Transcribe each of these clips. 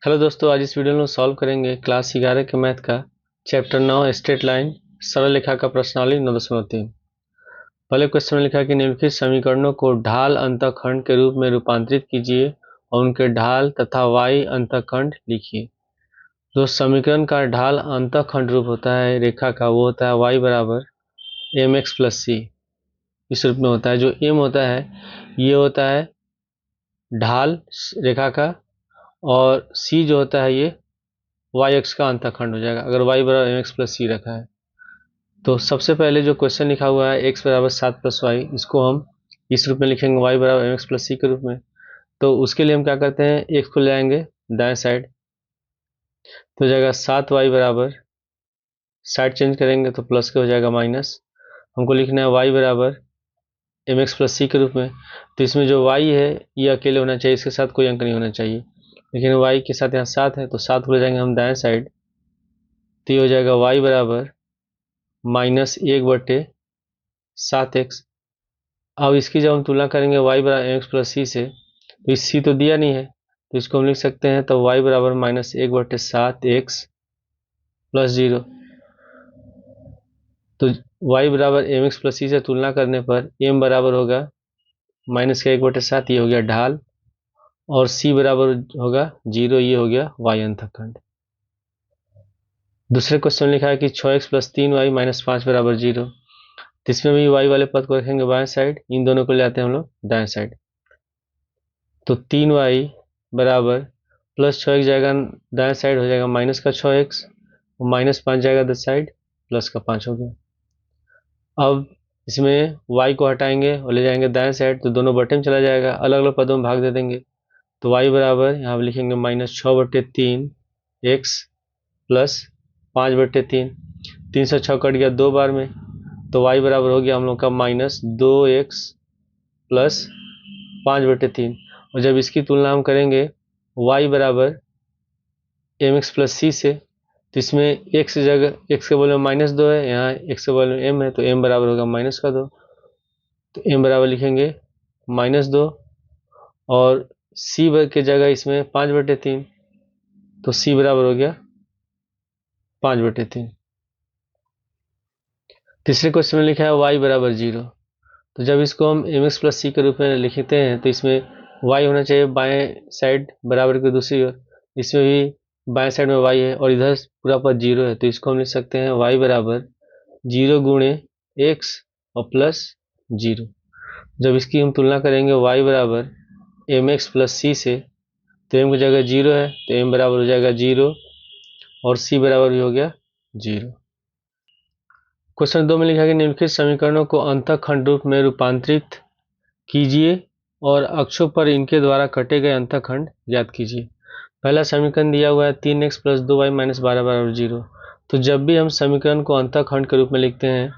Hello दोस्तों, आज इस वीडियो में सॉल्व करेंगे क्लास 11 के मैथ का चैप्टर 9 स्ट्रेट लाइन सरल रेखा का प्रश्नावली 9.3। पहले क्वेश्चन में लिखा है कि निम्नलिखित समीकरणों को ढाल अंतःखंड के रूप में रूपांतरित कीजिए और उनके ढाल तथा y अंतःखंड लिखिए। जो समीकरण का ढाल अंतःखंड रूप होता है रेखा का, वो होता है y बराबर mx प्लस सी। इस रूप में होता है। जो m होता है ये होता है ढाल रेखा का, और c जो होता है ये वाई एक्स का अंतःखंड हो जाएगा अगर y बराबर एम एक्स प्लस सी रखा है। तो सबसे पहले जो क्वेश्चन लिखा हुआ है x बराबर 7 प्लस वाई, इसको हम इस रूप में लिखेंगे y बराबर एम एक्स प्लस सी के रूप में। तो उसके लिए हम क्या करते हैं, x को ले आएंगे दाएं साइड, तो हो जाएगा 7y बराबर, साइड चेंज करेंगे तो प्लस के हो जाएगा माइनस। हमको लिखना है y बराबर एम एक्स प्लस सी के रूप में। तो इसमें जो y है ये अकेले होना चाहिए, इसके साथ कोई अंक नहीं होना चाहिए, लेकिन y के साथ यहाँ 7 है तो 7 को ले जाएंगे हम दाएं साइड, तो ये हो जाएगा y बराबर -1/7x। अब इसकी जब हम तुलना करेंगे y बराबर एम एक्स प्लस सी से, तो इस c तो दिया नहीं है तो इसको हम लिख सकते हैं, तो y बराबर -1/7x प्लस 0। तो y बराबर एम एक्स प्लस सी से तुलना करने पर m बराबर होगा -1/7, ये हो गया ढाल, और c बराबर होगा 0, ये हो गया y अंतःखंड। दूसरे क्वेश्चन में लिखा है कि 6x प्लस 3y माइनस 5 बराबर 0। तो इसमें भी y वाले पद को रखेंगे बाएं साइड, इन दोनों को ले आते हैं हम लोग दाएं साइड। तो 3y बराबर प्लस 6x जाएगा दाएं साइड, हो जाएगा माइनस का 6x, और माइनस 5 जाएगा दाएं साइड, प्लस का 5 हो गया। अब इसमें y को हटाएंगे और ले जाएंगे दाएं साइड, तो दोनों बटे में चला जाएगा, अलग अलग पदों में भाग दे देंगे। तो y बराबर यहाँ पर लिखेंगे -6/3x प्लस 5/3। 3 से 6 कट गया 2 बार में, तो y बराबर हो गया हम लोग का -2x प्लस 5/3। और जब इसकी तुलना हम करेंगे y बराबर एम एक्स प्लस सी से, तो इसमें x की जगह x के बदले में -2 है, यहाँ x के बदले में m है, तो m बराबर होगा -2। तो m बराबर लिखेंगे -2, और c के जगह इसमें 5/3, तो c बराबर हो गया 5/3। तीसरे क्वेश्चन में लिखा है y बराबर 0। तो जब इसको हम एम एक्स प्लस सी के रूप में लिखते हैं, तो इसमें y होना चाहिए बाएं साइड बराबर की दूसरी ओर, इसमें भी बाएं साइड में y है और इधर पूरा पद 0 है, तो इसको हम लिख सकते हैं y बराबर 0 गुणे x और प्लस 0। जब इसकी हम तुलना करेंगे y बराबर एम एक्स प्लस सी से, तो m की जगह 0 है, तो m बराबर हो जाएगा 0, और c बराबर भी हो गया 0। क्वेश्चन 2 में लिखा है कि निम्नलिखित समीकरणों को अंतःखंड रूप में रूपांतरित कीजिए और अक्षों पर इनके द्वारा कटे गए अंतःखंड ज्ञात कीजिए। पहला समीकरण दिया हुआ है 3x प्लस 2y माइनस 12 बराबर 0। तो जब भी हम समीकरण को अंतःखंड के रूप में लिखते हैं,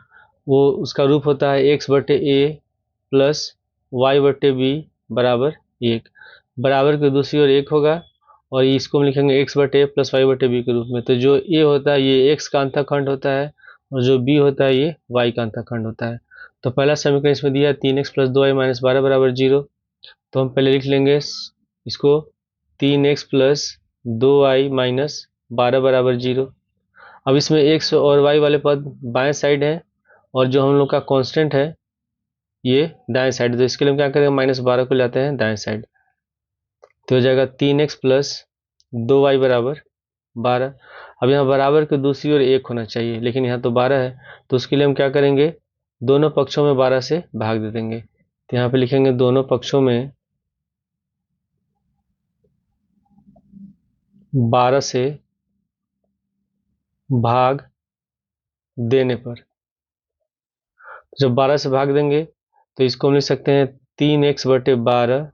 वो उसका रूप होता है x/a प्लस y/b बराबर 1। बराबर की दूसरी ओर 1 होगा, और इसको हम लिखेंगे x/a प्लस y/b के रूप में। तो जो a होता है ये x का अंतःखंड होता है, और जो b होता है ये y का अंतःखंड होता है। तो पहला समीकरण इसमें दिया है 3x प्लस 2y माइनस 12 बराबर 0। तो हम पहले लिख लेंगे इसको 3x प्लस 2y माइनस 12 बराबर 0। अब इसमें x और y वाले पद बाएं साइड हैं, और जो हम लोग का कांस्टेंट है ये दाएं साइड, तो इसके लिए हम क्या करेंगे, -12 को लाते हैं दाएं साइड, तो हो जाएगा 3x प्लस 2y बराबर 12। अब यहाँ बराबर की दूसरी ओर 1 होना चाहिए, लेकिन यहाँ तो 12 है, तो उसके लिए हम क्या करेंगे, दोनों पक्षों में 12 से भाग दे देंगे। तो यहाँ पे लिखेंगे दोनों पक्षों में 12 से भाग देने पर, जब 12 से भाग देंगे तो इसको हम लिख सकते हैं 3x/12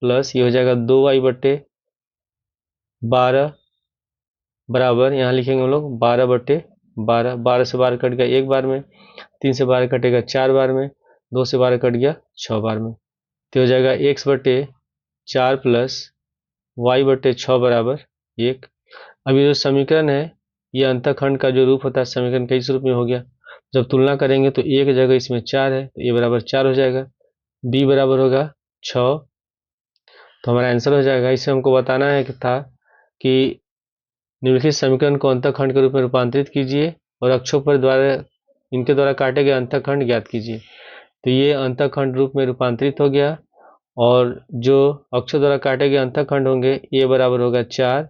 प्लस ये हो जाएगा 2y/12 बराबर, यहाँ लिखेंगे हम लोग 12/12। 12 से 12 कट गया एक बार में, 3 से 12 कटेगा 4 बार में, 2 से 12 कट गया 6 बार में, तो हो जाएगा x/4 प्लस y/6 बराबर 1। अब ये जो समीकरण है ये अंतःखंड का जो रूप होता है समीकरण का इस रूप में हो गया। जब तुलना करेंगे तो a की जगह इसमें 4 है, तो a बराबर 4 हो जाएगा, b बराबर होगा 6। तो हमारा आंसर हो जाएगा। इसे हमको बताना है कि था कि निम्नलिखित समीकरण को अंतःखंड के रूप में रूपांतरित कीजिए और अक्षों पर द्वारा इनके द्वारा काटे गए अंतःखंड ज्ञात कीजिए। तो ये अंतःखंड रूप में रूपांतरित हो गया और जो अक्षों द्वारा काटे गए अंतःखंड होंगे ए बराबर होगा 4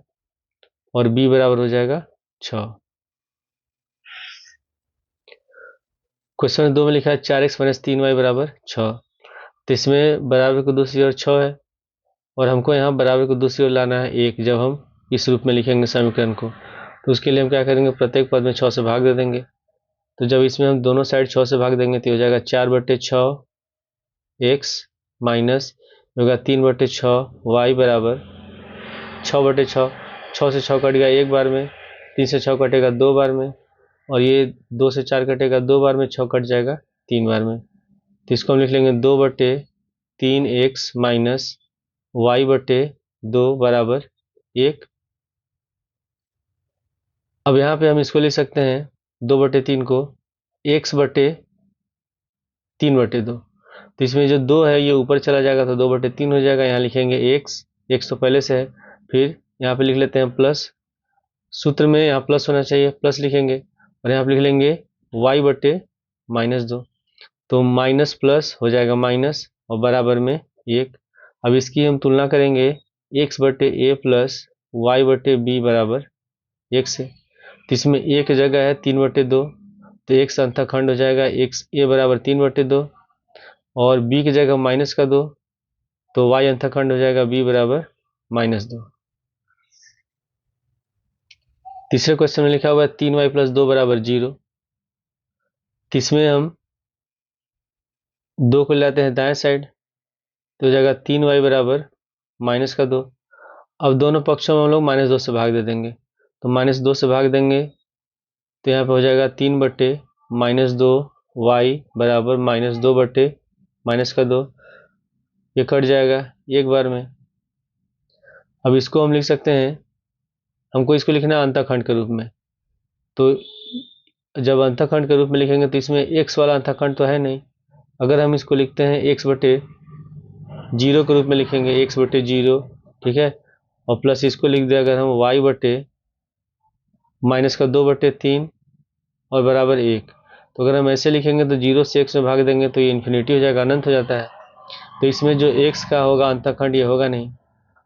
और बी बराबर हो जाएगा 6। क्वेश्चन 2 में लिखा है 4x - 3y बराबर 6। तो इसमें बराबर को दूसरी ओर 6 है और हमको यहाँ बराबर को दूसरी ओर लाना है 1 जब हम इस रूप में लिखेंगे समीकरण को। तो उसके लिए हम क्या करेंगे, प्रत्येक पद में 6 से भाग दे देंगे। तो जब इसमें हम दोनों साइड 6 से भाग देंगे तो हो जाएगा 4/6 x माइनस होगा 3/6 y बराबर 6/6। 6 से 6 कट गया एक बार में, 3 से 6 कटेगा 2 बार में और ये 2 से 4 कटेगा 2 बार में, 6 कट जाएगा 3 बार में। तो इसको हम लिख लेंगे 2/3x माइनस y/2 बराबर 1। अब यहाँ पे हम इसको लिख सकते हैं 2/3 को x/3/2। तो इसमें जो 2 है ये ऊपर चला जाएगा तो 2/3 हो जाएगा। यहाँ लिखेंगे x तो पहले से है, फिर यहाँ पे लिख लेते हैं प्लस, सूत्र में यहाँ प्लस होना चाहिए, प्लस लिखेंगे और यहाँ पे लिख लेंगे y/-2। तो माइनस प्लस हो जाएगा माइनस और बराबर में 1। अब इसकी हम तुलना करेंगे x/a प्लस y/b बराबर 1 से। तो इसमें एक जगह है 3/2 तो x अंतःखंड हो जाएगा x a बराबर 3/2 और b की जगह -2 तो y अंतःखंड हो जाएगा b बराबर -2। तीसरे क्वेश्चन में लिखा हुआ है 3y + 2 बराबर 0। तो इसमें हम 2 को लाते हैं दाएं साइड तो हो जाएगा 3y बराबर -2। अब दोनों पक्षों में हम लोग -2 से भाग दे देंगे। तो -2 से भाग देंगे तो यहाँ पे हो जाएगा 3/-2y बराबर -2/-2। ये कट जाएगा एक बार में। अब इसको हम लिख सकते हैं, हमको इसको लिखना है अंतःखंड के रूप में। तो जब अंतःखंड के रूप में लिखेंगे तो इसमें x वाला अंतःखंड तो है नहीं। अगर हम इसको लिखते हैं x/0 के रूप में लिखेंगे, x/0, ठीक है, और प्लस इसको लिख दिया अगर हम y/-2/3 और बराबर 1। तो अगर हम ऐसे लिखेंगे तो 0 से x में भाग देंगे तो ये इन्फिनिटी हो जाएगा, अनंत हो जाता है। तो इसमें जो x का होगा अंतःखंड ये होगा नहीं।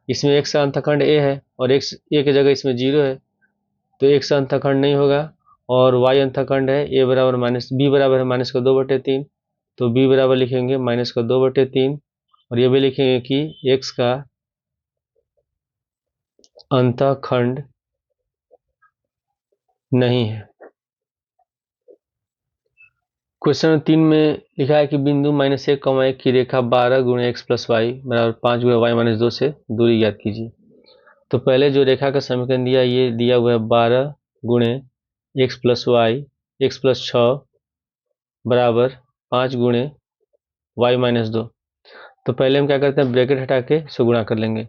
इसमें x का अंतःखंड a है और x a की जगह इसमें 0 है तो x का अंतःखंड नहीं होगा और y अंतःखंड है a बराबर b बराबर है -2/3 तो b बराबर लिखेंगे -2/3 और ये भी लिखेंगे कि x का अंतःखंड नहीं है। क्वेश्चन 3 में लिखा है कि बिंदु -1, 1 की रेखा 12 × x + y बराबर 5 × y - 2 से दूरी ज्ञात कीजिए। तो पहले जो रेखा का समीकरण दिया ये दिया हुआ है 12 × x + y x + 6 बराबर 5 × y - 2। तो पहले हम क्या करते हैं, ब्रैकेट हटा के इसको गुणा कर लेंगे।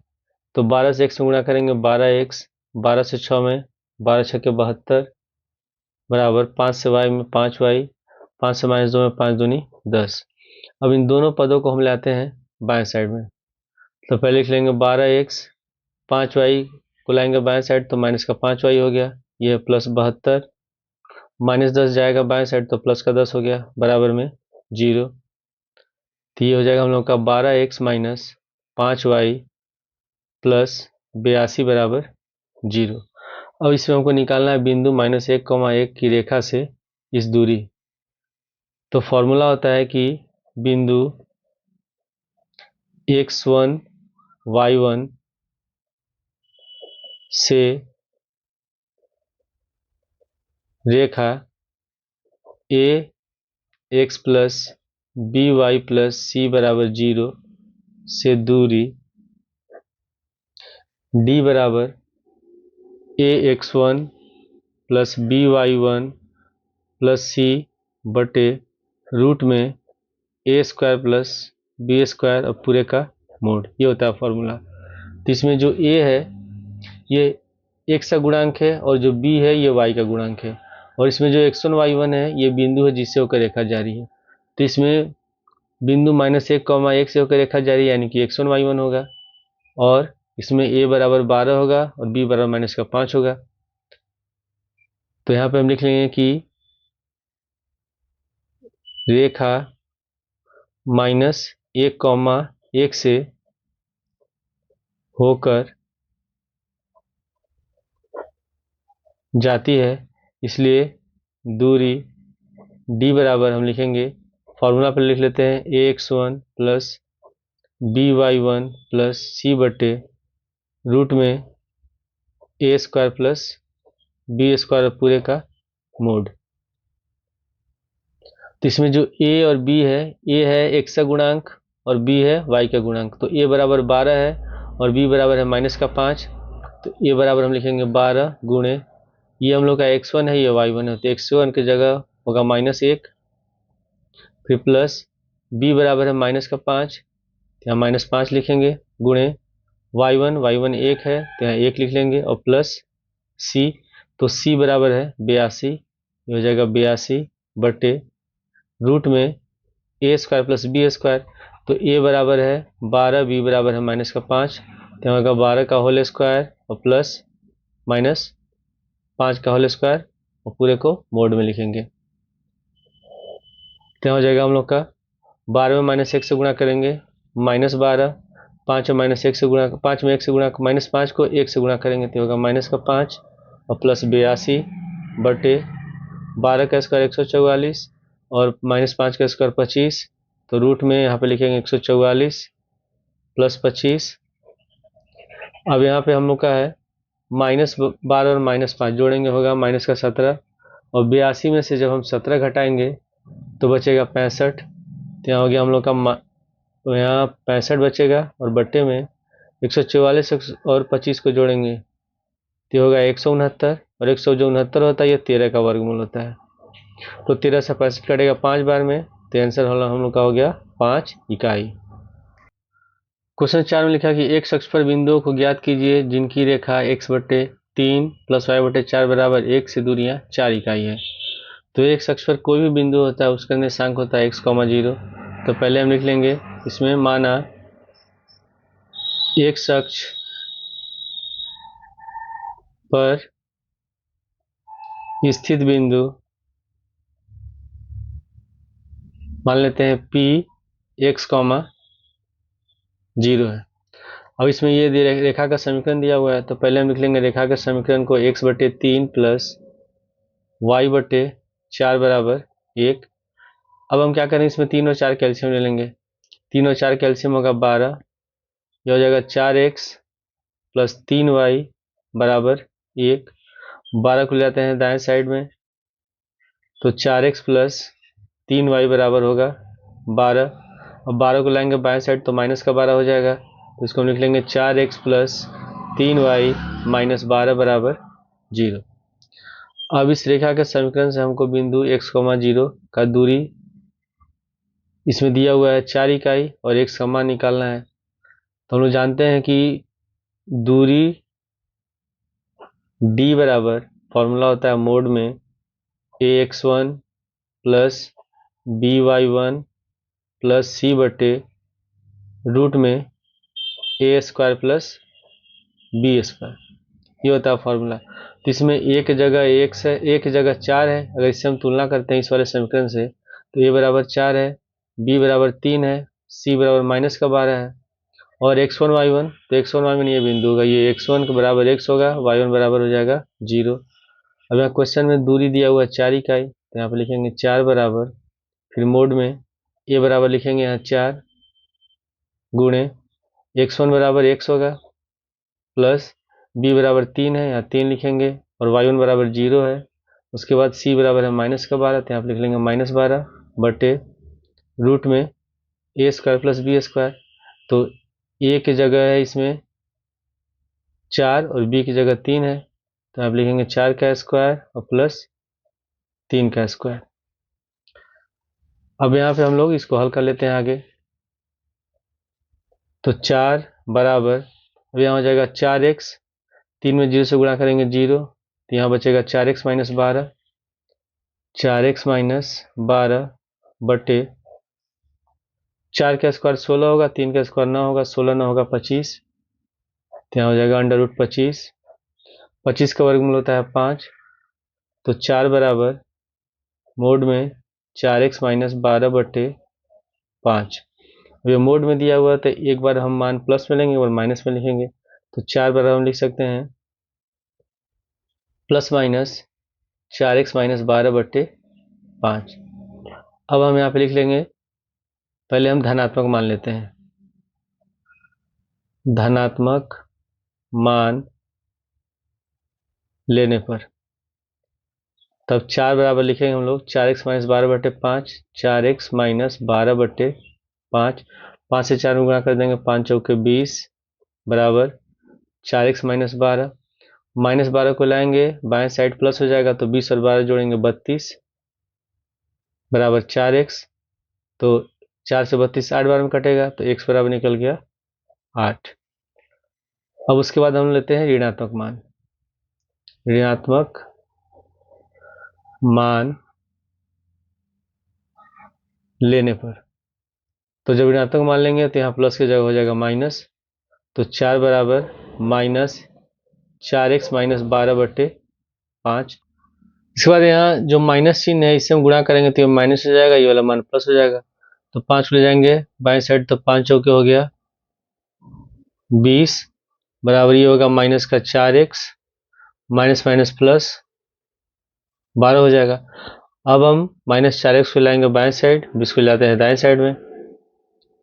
तो 12 से x में गुणा करेंगे 12x, 12 से 6 में 12 × 6 = 72 बराबर 5 से y में 5y, 5 से -2 में 5 दूनी 10। अब इन दोनों पदों को हम लाते हैं बाएं साइड में। तो पहले लिख लेंगे 12x, 5y को लाएंगे बाएं साइड तो माइनस का 5y हो गया, ये प्लस 72, -10 जाएगा बाएं साइड तो प्लस का 10 हो गया बराबर में 0। तो ये हो जाएगा हम लोग का 12x - 5y + 82 बराबर 0। अब इसमें हमको निकालना है बिंदु -1, 1 की रेखा से इस दूरी। तो फॉर्मूला होता है कि बिंदु x1 y1 से रेखा ax + by + c बराबर 0 से दूरी d बराबर ax1 + by1 + c बटे रूट में a² + b² और पूरे का मोड, ये होता है फॉर्मूला। तो इसमें जो a है ये x का गुणांक है और जो b है ये y का गुणांक है और इसमें जो x1 y1 है ये बिंदु है जिससे होकर रेखा जारी है। तो इसमें बिंदु -1, 1 से होकर रेखा जारी यानी कि x1 y1 होगा और इसमें a बराबर 12 होगा और b बराबर माइनस का 5 होगा। तो यहाँ पे हम लिख लेंगे कि रेखा -1, से होकर जाती है, इसलिए दूरी d बराबर हम लिखेंगे, फॉर्मूला पर लिख लेते हैं, ax1 plus by1 plus c बटे रूट में a square plus b square पूरे का मोड। तो इसमें जो a और b है, a है x का गुणांक और b है y का गुणांक। तो a बराबर 12 है और b बराबर है माइनस का 5। तो a बराबर हम लिखेंगे 12 गुणे, ये हम लोग का x1 है, ये y1 है, तो x1 की जगह होगा -1, फिर प्लस b बराबर है माइनस का 5, तो यहाँ -5 लिखेंगे, गुणे y1 1 है तो यहाँ 1 लिख लेंगे, और प्लस c, तो c बराबर है 82, ये हो जाएगा 82 बटे रूट में a square plus b square. तो a बराबर है 12, b बराबर है माइनस का 5, तो यहाँ होगा 12 का होल स्क्वायर और प्लस माइनस 5 का होल स्क्वायर, और पूरे को मोड में लिखेंगे। तो हो जाएगा हम लोग का 12 में -1 से गुणा करेंगे -12, 5 में -1 से गुणा, 5 में 1 से गुणा, -5 को 1 से गुणा करेंगे तो होगा माइनस का 5 और प्लस 82 बटे 12 का स्क्वायर 144 और -5 का स्क्वायर 25। तो रूट में यहाँ पे लिखेंगे 144 प्लस 25। अब यहाँ पे हम लोग का है -12 और -5 जोड़ेंगे, होगा माइनस का 17, और 82 में से जब हम 17 घटाएंगे तो बचेगा 65। तो यहाँ हो गया हम लोग का, तो यहाँ 65 बचेगा और बट्टे में 144 और 25 को जोड़ेंगे तो होगा 169, और 169 होता है, ये 13 का वर्गमूल होता है। तो 13 से 65 कटेगा 5 बार में, तो आंसर हम लोग का हो गया 5 इकाई। क्वेश्चन 4 में लिखा कि एक अक्ष पर बिंदुओं को ज्ञात कीजिए जिनकी रेखा x/3 प्लस y/4 बराबर 1 से दूरियां 4 इकाई है। तो एक अक्ष पर कोई भी बिंदु होता है, उसका निर्देशांक होता है x, 0। तो पहले हम लिख लेंगे, इसमें माना एक अक्ष पर स्थित बिंदु मान लेते हैं p x, 0 है। अब इसमें ये रेखा का समीकरण दिया हुआ है, तो पहले हम लिख लेंगे रेखा के समीकरण को x/3 प्लस y/4 बराबर 1। अब हम क्या करें, इसमें 3 और 4 कैल्शियम ले लेंगे, 3 और 4 कैल्शियम होगा 12, यह हो जाएगा 4x प्लस 3y बराबर 1। 12 को ले जाते हैं दाएं साइड में, तो 4x प्लस 3y बराबर होगा 12, और 12 को लाएंगे बाएं साइड तो माइनस का 12 हो जाएगा, तो इसको हम लिख लेंगे 4x प्लस 3y माइनस 12 बराबर 0। अब इस रेखा के समीकरण से हमको बिंदु x, 0 का दूरी इसमें दिया हुआ है 4 इकाई और x का मान निकालना है। तो हम लोग जानते हैं कि दूरी d बराबर फॉर्मूला होता है मोड में ax1 plus by1 plus c बटे रूट में a square plus b square, ये होता है फॉर्मूला। तो इसमें एक जगह x है, एक जगह 4 है। अगर इससे हम तुलना करते हैं इस वाले समीकरण से, तो a बराबर 4 है, b बराबर 3 है, c बराबर माइनस का 12 है, और x1 y1, तो x1 y1 ये बिंदु होगा, ये x1 के बराबर x होगा, y1 बराबर हो जाएगा 0। अब यहाँ क्वेश्चन में दूरी दिया हुआ है 4 इकाई, तो यहाँ पे लिखेंगे 4 बराबर, फिर मोड में a बराबर लिखेंगे यहाँ 4 गुणे x1 बराबर x होगा, प्लस b बराबर 3 है, यहाँ 3 लिखेंगे, और y1 बराबर 0 है। उसके बाद c बराबर है माइनस का 12, तो यहाँ पे लिख लेंगे -12 बटे रूट में a square plus b square. तो a की जगह है इसमें 4 और b की जगह 3 है, तो आप लिखेंगे 4 का स्क्वायर और प्लस 3 का स्क्वायर। अब यहाँ पे हम लोग इसको हल कर लेते हैं आगे। तो 4 बराबर, अब यहाँ हो जाएगा 4x, 3 में 0 से गुणा करेंगे 0, तो यहाँ बचेगा 4x माइनस 12, 4x माइनस 12 बटे 4 का स्क्वायर 16 होगा, 3 का स्क्वायर 9 होगा, 16 9 होगा 25, तो यहाँ हो जाएगा अंडर रूट 25, 25 का वर्गमूल होता है 5, तो 4 बराबर मोड में 4x माइनस 12/5। अब ये मोड में दिया हुआ है तो एक बार हम मान प्लस में लेंगे और माइनस में लिखेंगे, तो 4 बराबर हम लिख सकते हैं प्लस माइनस 4x माइनस 12/5। अब हम यहाँ पे लिख लेंगे, पहले हम धनात्मक मान लेते हैं, धनात्मक मान लेने पर तब 4 बराबर लिखेंगे हम लोग 4x माइनस 12/5, 4x माइनस 12/5, 5 से 4 में गुणा कर देंगे, 5 चौके 20 बराबर 4x माइनस 12, माइनस 12 को लाएंगे बाएं साइड प्लस हो जाएगा, तो 20 और 12 जोड़ेंगे 32 बराबर 4x, तो 4 से 32 8 बार में कटेगा, तो x बराबर निकल गया 8। अब उसके बाद हम लेते हैं ऋणात्मक मान, ऋणात्मक मान लेने पर तो जब ऋणात्मक मान लेंगे तो यहाँ प्लस की जगह हो जाएगा माइनस, तो 4 बराबर माइनस 4x माइनस 12/5। इसके बाद यहाँ जो माइनस चिन्ह है इससे हम गुणा करेंगे तो ये माइनस हो जाएगा, ये वाला मान प्लस हो जाएगा, तो 5 ले जाएंगे बाएं साइड, तो 5 चौके हो गया 20 बराबर ये होगा माइनस का 4x माइनस माइनस प्लस 12 हो जाएगा। अब हम माइनस 4x को लाएंगे बाएं साइड, 20 को लाते हैं दाएं साइड में,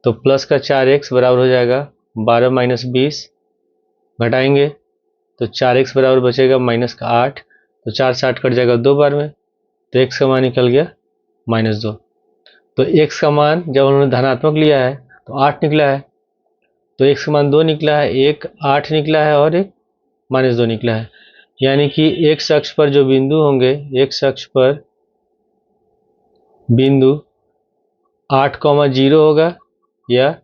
तो प्लस का 4x बराबर हो जाएगा 12 माइनस 20, घटाएंगे तो 4x बराबर बचेगा माइनस का 8, तो 4 से 8 कट जाएगा 2 बार में, तो x का मान निकल गया -2। तो x का मान जब उन्होंने धनात्मक लिया है तो 8 निकला है, तो x का मान 2 निकला है, एक 8 निकला है और एक -2 निकला है, यानी कि x अक्ष पर जो बिंदु होंगे, x अक्ष पर बिंदु 8,0 होगा या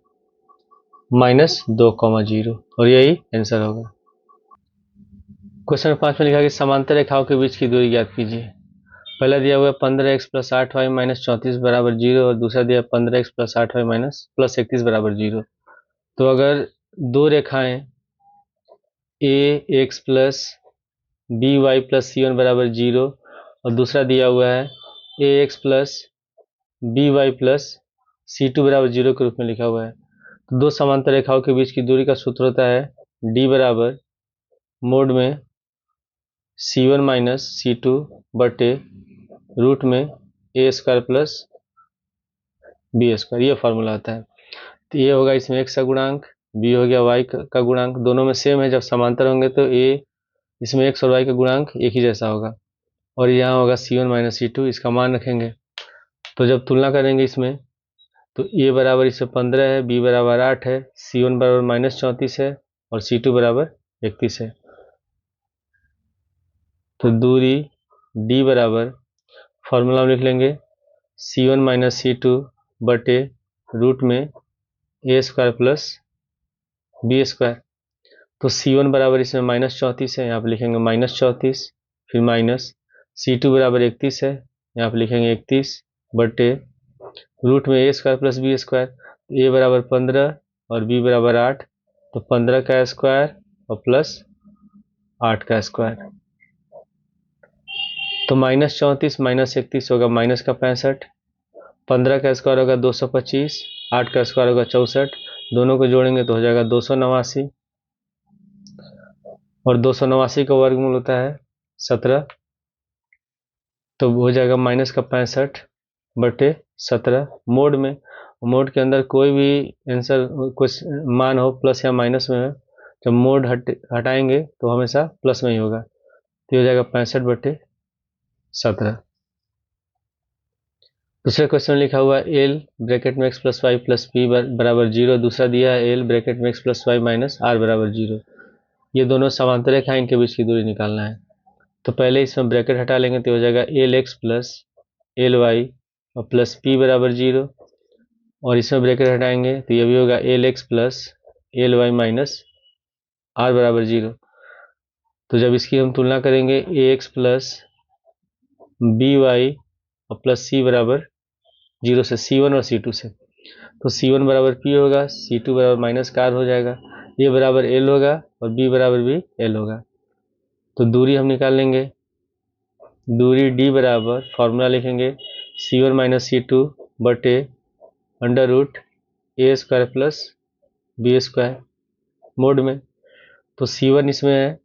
-2,0, और यही आंसर होगा। क्वेश्चन 5 में लिखा कि समांतर रेखाओं के बीच की दूरी ज्ञात कीजिए। पहला दिया हुआ है 15x प्लस 8y माइनस 34 बराबर 0, और दूसरा दिया 15x plus 8y minus plus 31 बराबर 0। तो अगर दो रेखाएं ax plus by plus c1 बराबर 0 और दूसरा दिया हुआ है ax plus by plus c2 बराबर 0 के रूप में लिखा हुआ है, तो दो समांतर रेखाओं के बीच की दूरी का सूत्र होता है d बराबर मोड में c1 माइनस c2 बटे रूट में a square plus B square, ये फॉर्मूला होता है। तो ये होगा इसमें x का गुणांक, b हो गया y का गुणांक, दोनों में सेम है, जब समांतर होंगे तो a इसमें x और y का गुणांक एक ही जैसा होगा, और यहाँ होगा c1 माइनस c2, इसका मान रखेंगे। तो जब तुलना करेंगे इसमें तो a बराबर इसमें 15 है, b बराबर 8 है, c1 बराबर माइनस 34 है और c2 बराबर 31 है। तो दूरी d बराबर फॉर्मूला में लिख लेंगे c1 माइनस c2 बटे रूट में a square plus B square. तो c1 बराबर इसमें -34 है, यहाँ पे लिखेंगे -34, फिर माइनस c2 बराबर 31 है, यहाँ पे लिखेंगे 31 बटे रूट में a square plus B square, a बराबर 15 और b बराबर 8, तो 15 का स्क्वायर और प्लस 8 का स्क्वायर, तो -34 माइनस 31 होगा माइनस का 65, 15 का स्क्वायर होगा 225, 8 का स्क्वायर होगा 64, दोनों को जोड़ेंगे तो हो जाएगा 289, और 289 का वर्गमूल होता है 17, तो हो जाएगा माइनस का 65 बटे 17 मोड में। मोड के अंदर कोई भी आंसर कुछ मान हो प्लस या माइनस में है, जब मोड हटाएंगे तो हमेशा प्लस में ही होगा, तो हो जाएगा 65/17। दूसरे क्वेश्चन में लिखा हुआ है एल ब्रैकेट में X plus Y plus P बराबर 0, दूसरा दिया है एल ब्रैकेट में X plus Y minus R बराबर 0। ये दोनों समांतर रेखा, इनके बीच की दूरी निकालना है। तो पहले इसमें ब्रैकेट हटा लेंगे तो हो जाएगा L X plus L Y और प्लस पी बराबर 0, और इसमें ब्रैकेट हटाएंगे तो ये भी होगा L X plus L Y minus R बराबर 0। तो जब इसकी हम तुलना करेंगे A X plus B Y और प्लस सी बराबर 0 से, C1 और C2 से, तो C1 बराबर P होगा, C2 बराबर माइनस का R हो जाएगा, ए बराबर एल होगा और बी बराबर भी एल होगा। तो दूरी हम निकाल लेंगे, दूरी डी बराबर फॉर्मूला लिखेंगे C1 माइनस C2 बटे under root A square plus B square mod में। तो C1 इसमें है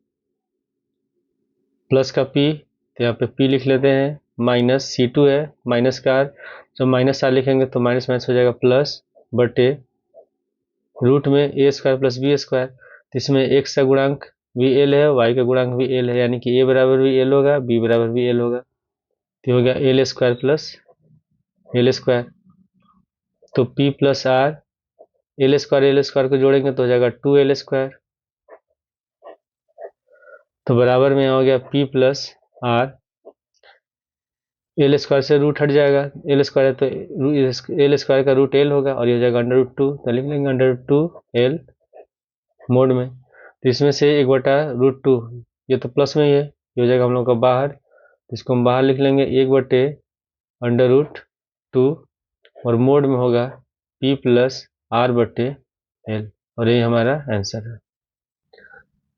प्लस का P, तो यहाँ पे P लिख लेते हैं, माइनस C2 है माइनस का R, जब माइनस R लिखेंगे तो माइनस माइनस हो जाएगा प्लस बटे रूट में ए स्क्वायर प्लस बी स्क्वायर। तो इसमें x का गुणांक भी एल है, y का गुणांक भी एल है, यानी कि a बराबर भी एल होगा, b बराबर भी एल होगा। तो हो गया L square plus L square. तो p plus R, L square को जोड़ेंगे तो हो जाएगा 2l स्क्वायर। तो बराबर में हो गया p plus R, L square से रूट हट जाएगा, एल स्क्वायर है तो एल स्क्वायर का रूट एल होगा और ये हो जाएगा अंडर रूट 2, तो लिख लेंगे अंडर रूट 2 एल मोड में। तो इसमें से 1/√2, ये तो प्लस में ही है, ये हो जाएगा हम लोग का बाहर, तो इसको हम बाहर लिख लेंगे 1/√2 और मोड में होगा p प्लस आर बटे एल, और ये हमारा आंसर है।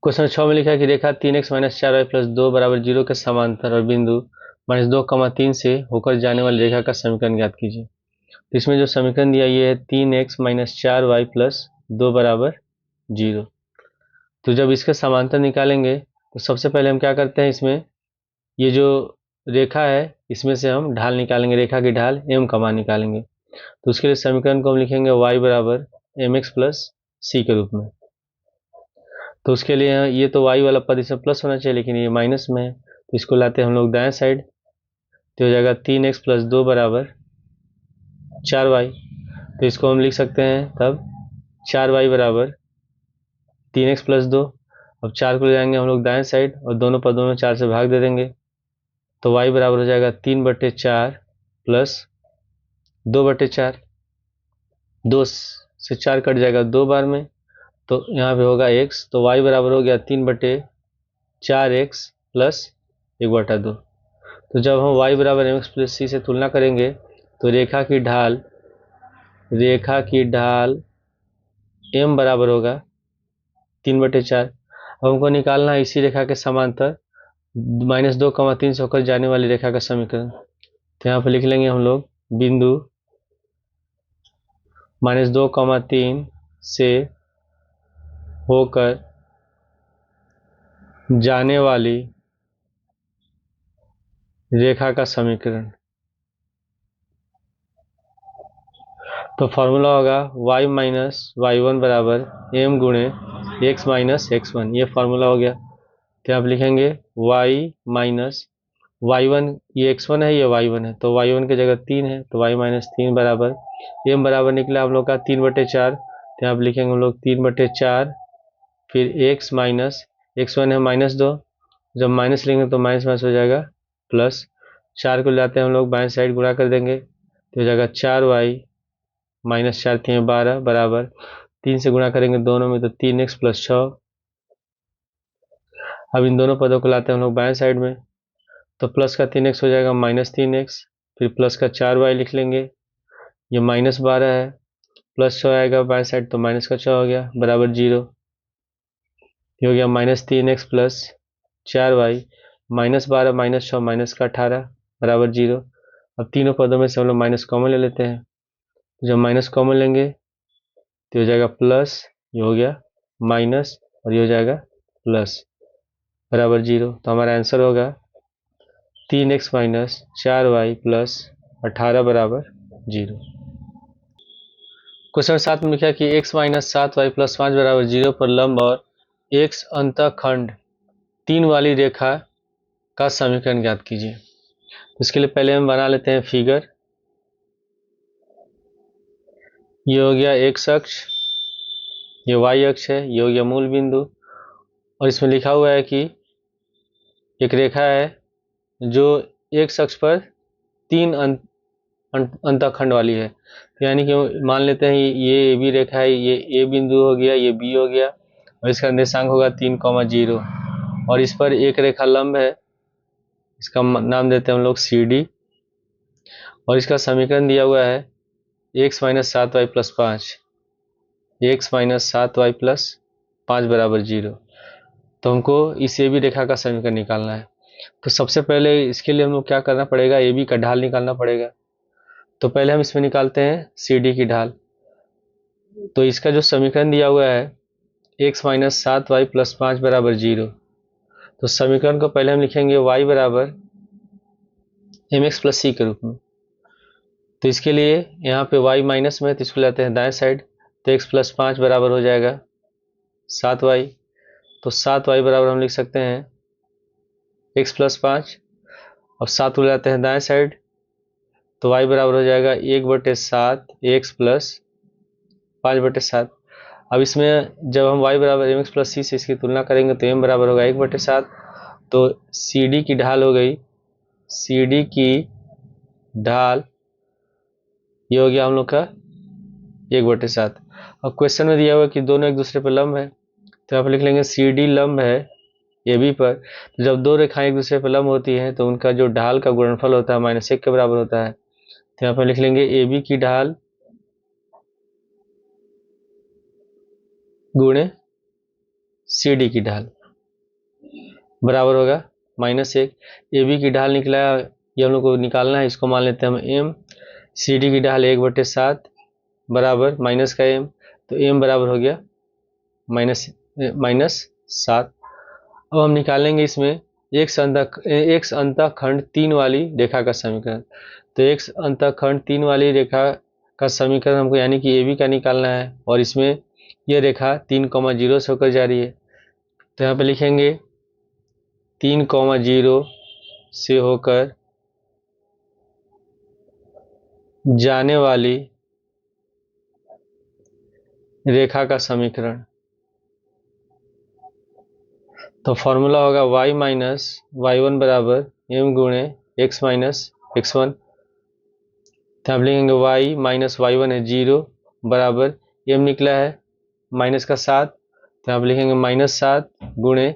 क्वेश्चन 6 में लिखा है कि रेखा 3x माइनस 4y प्लस 2 बराबर 0 के समांतर और बिंदु -2, 3 से होकर जाने वाली रेखा का समीकरण ज्ञात कीजिए। तो इसमें जो समीकरण दिया ये है 3x माइनस 4y प्लस 2 बराबर 0। तो जब इसके समांतर निकालेंगे तो सबसे पहले हम क्या करते हैं, इसमें ये जो रेखा है इसमें से हम ढाल निकालेंगे, रेखा की ढाल m का मान निकालेंगे। तो उसके लिए समीकरण को हम लिखेंगे y बराबर mx प्लस c के रूप में। तो उसके लिए ये तो y वाला पद इसमें प्लस होना चाहिए लेकिन ये माइनस में है, तो इसको लाते हैं हम लोग दाएं साइड, तो हो जाएगा 3x प्लस 2 बराबर 4y। तो इसको हम लिख सकते हैं तब 4y बराबर 3x प्लस 2। अब 4 को ले जाएंगे हम लोग दाएं साइड और दोनों पदों में 4 से भाग दे देंगे, तो y बराबर हो जाएगा 3/4 प्लस 2/4, 2 से 4 कट जाएगा 2 बार में, तो यहाँ पे होगा x, तो y बराबर हो गया 3/4x प्लस 1/2। तो जब हम y बराबर mx प्लस c से तुलना करेंगे तो रेखा की ढाल m बराबर होगा 3/4। अब हमको निकालना है इसी रेखा के समांतर -2, 3 से होकर जाने वाली रेखा का समीकरण। तो यहाँ पर लिख लेंगे हम लोग बिंदु -2, 3 से होकर जाने वाली रेखा का समीकरण। तो फॉर्मूला होगा y माइनस y1 बराबर m गुणे x माइनस x1, ये फॉर्मूला हो गया। तो आप लिखेंगे y माइनस y1, ये x1 है ये y1 है, तो y1 की जगह 3 है तो y माइनस 3 बराबर m बराबर निकला हम लोग का 3/4। तो आप लिखेंगे हम लोग 3/4, फिर x माइनस x1 है -2, जब माइनस लेंगे तो माइनस माइनस हो जाएगा प्लस, 4 को लाते हैं हम लोग बाएं साइड गुणा कर देंगे तो हो जाएगा 4y माइनस 4 3 12 बराबर 3 से गुणा करेंगे दोनों में तो 3x प्लस 6। अब इन दोनों पदों को लाते हैं हम लोग बाएं साइड में, तो प्लस का 3x हो जाएगा -3x, फिर प्लस का 4y लिख लेंगे, ये -12 है, प्लस 6 आएगा बाएं साइड तो माइनस का 6 हो गया बराबर 0। ये हो गया -3x प्लस 4y, -12 -6 माइनस का 18 बराबर 0। अब तीनों पदों में से हम लोग माइनस कॉमन ले लेते हैं, जब माइनस कॉमन लेंगे तो हो जाएगा प्लस, ये हो गया माइनस और ये हो जाएगा प्लस बराबर 0। तो हमारा आंसर होगा 3x माइनस 4y प्लस 18 बराबर 0। क्वेश्चन 7 में लिखा कि x माइनस 7y प्लस 5 बराबर 0 पर लंब और x अंतःखंड 3 वाली रेखा का समीकरण ज्ञात कीजिए। इसके लिए पहले हम बना लेते हैं फिगर। ये हो गया x अक्ष, ये y अक्ष है, ये हो गया मूल बिंदु, और इसमें लिखा हुआ है कि एक रेखा है जो x अक्ष पर 3 अंतःखंड वाली है, यानी कि मान लेते हैं ये AB रेखा है, ये A बिंदु हो गया, ये B हो गया और इसका निर्देशांक होगा 3,0 और इस पर एक रेखा लंब है, इसका नाम देते हैं हम लोग CD, और इसका समीकरण दिया हुआ है x minus 7y plus 5, x minus 7y plus 5 बराबर 0। तो हमको इस ए बी रेखा का समीकरण निकालना है। तो सबसे पहले इसके लिए हम लोग क्या करना पड़ेगा, ए बी का ढाल निकालना पड़ेगा। तो पहले हम इसमें निकालते हैं सी डी की ढाल। तो इसका जो समीकरण दिया हुआ है x माइनस 7y प्लस 5 बराबर 0। तो समीकरण को पहले हम लिखेंगे y बराबर एम एक्स प्लस सी के रूप में। तो इसके लिए यहाँ पे y माइनस में, तो इसको लाते हैं दाएं साइड। तो x प्लस 5 बराबर हो जाएगा 7y। तो 7y बराबर हम लिख सकते हैं x प्लस 5। अब 7 को लाते हैं दाएं साइड। तो y बराबर हो जाएगा 1/7 x प्लस 5/7। अब इसमें जब हम y बराबर एम एक्स प्लस सी से इसकी तुलना करेंगे तो m बराबर होगा 1/7। तो सी डी की ढाल हो गई, सी डी की ढाल ये हो गया हम लोग का 1/7। अब क्वेश्चन में दिया हुआ कि दोनों एक दूसरे पर लंब है, तो यहाँ पर लिख लेंगे सी डी लंब है ए बी पर। तो जब दो रेखाएं एक दूसरे पर लंब होती हैं तो उनका जो ढाल का गुणनफल होता है -1 के बराबर होता है। तो यहाँ पर लिख लेंगे ए बी की ढाल गुणे सी डी की ढाल बराबर होगा -1। ए बी की ढाल निकला, ये हम लोग को निकालना है, इसको मान लेते हैं हम एम। सी डी की ढाल 1/7 बराबर माइनस का एम। तो एम बराबर हो गया -7। अब हम निकालेंगे इसमें एक अंतःखंड 3 वाली रेखा का समीकरण। तो एक अंतःखंड 3 वाली रेखा का समीकरण हमको यानी कि ए बी का निकालना है, और इसमें यह रेखा 3,0 से होकर जा रही है। तो यहाँ पे लिखेंगे 3,0 से होकर जाने वाली रेखा का समीकरण। तो फॉर्मूला होगा y माइनस y1 बराबर m गुणे x माइनस x1। तो आप लिखेंगे y माइनस y1 है 0 बराबर m निकला है माइनस का 7। तो आप लिखेंगे -7 गुणे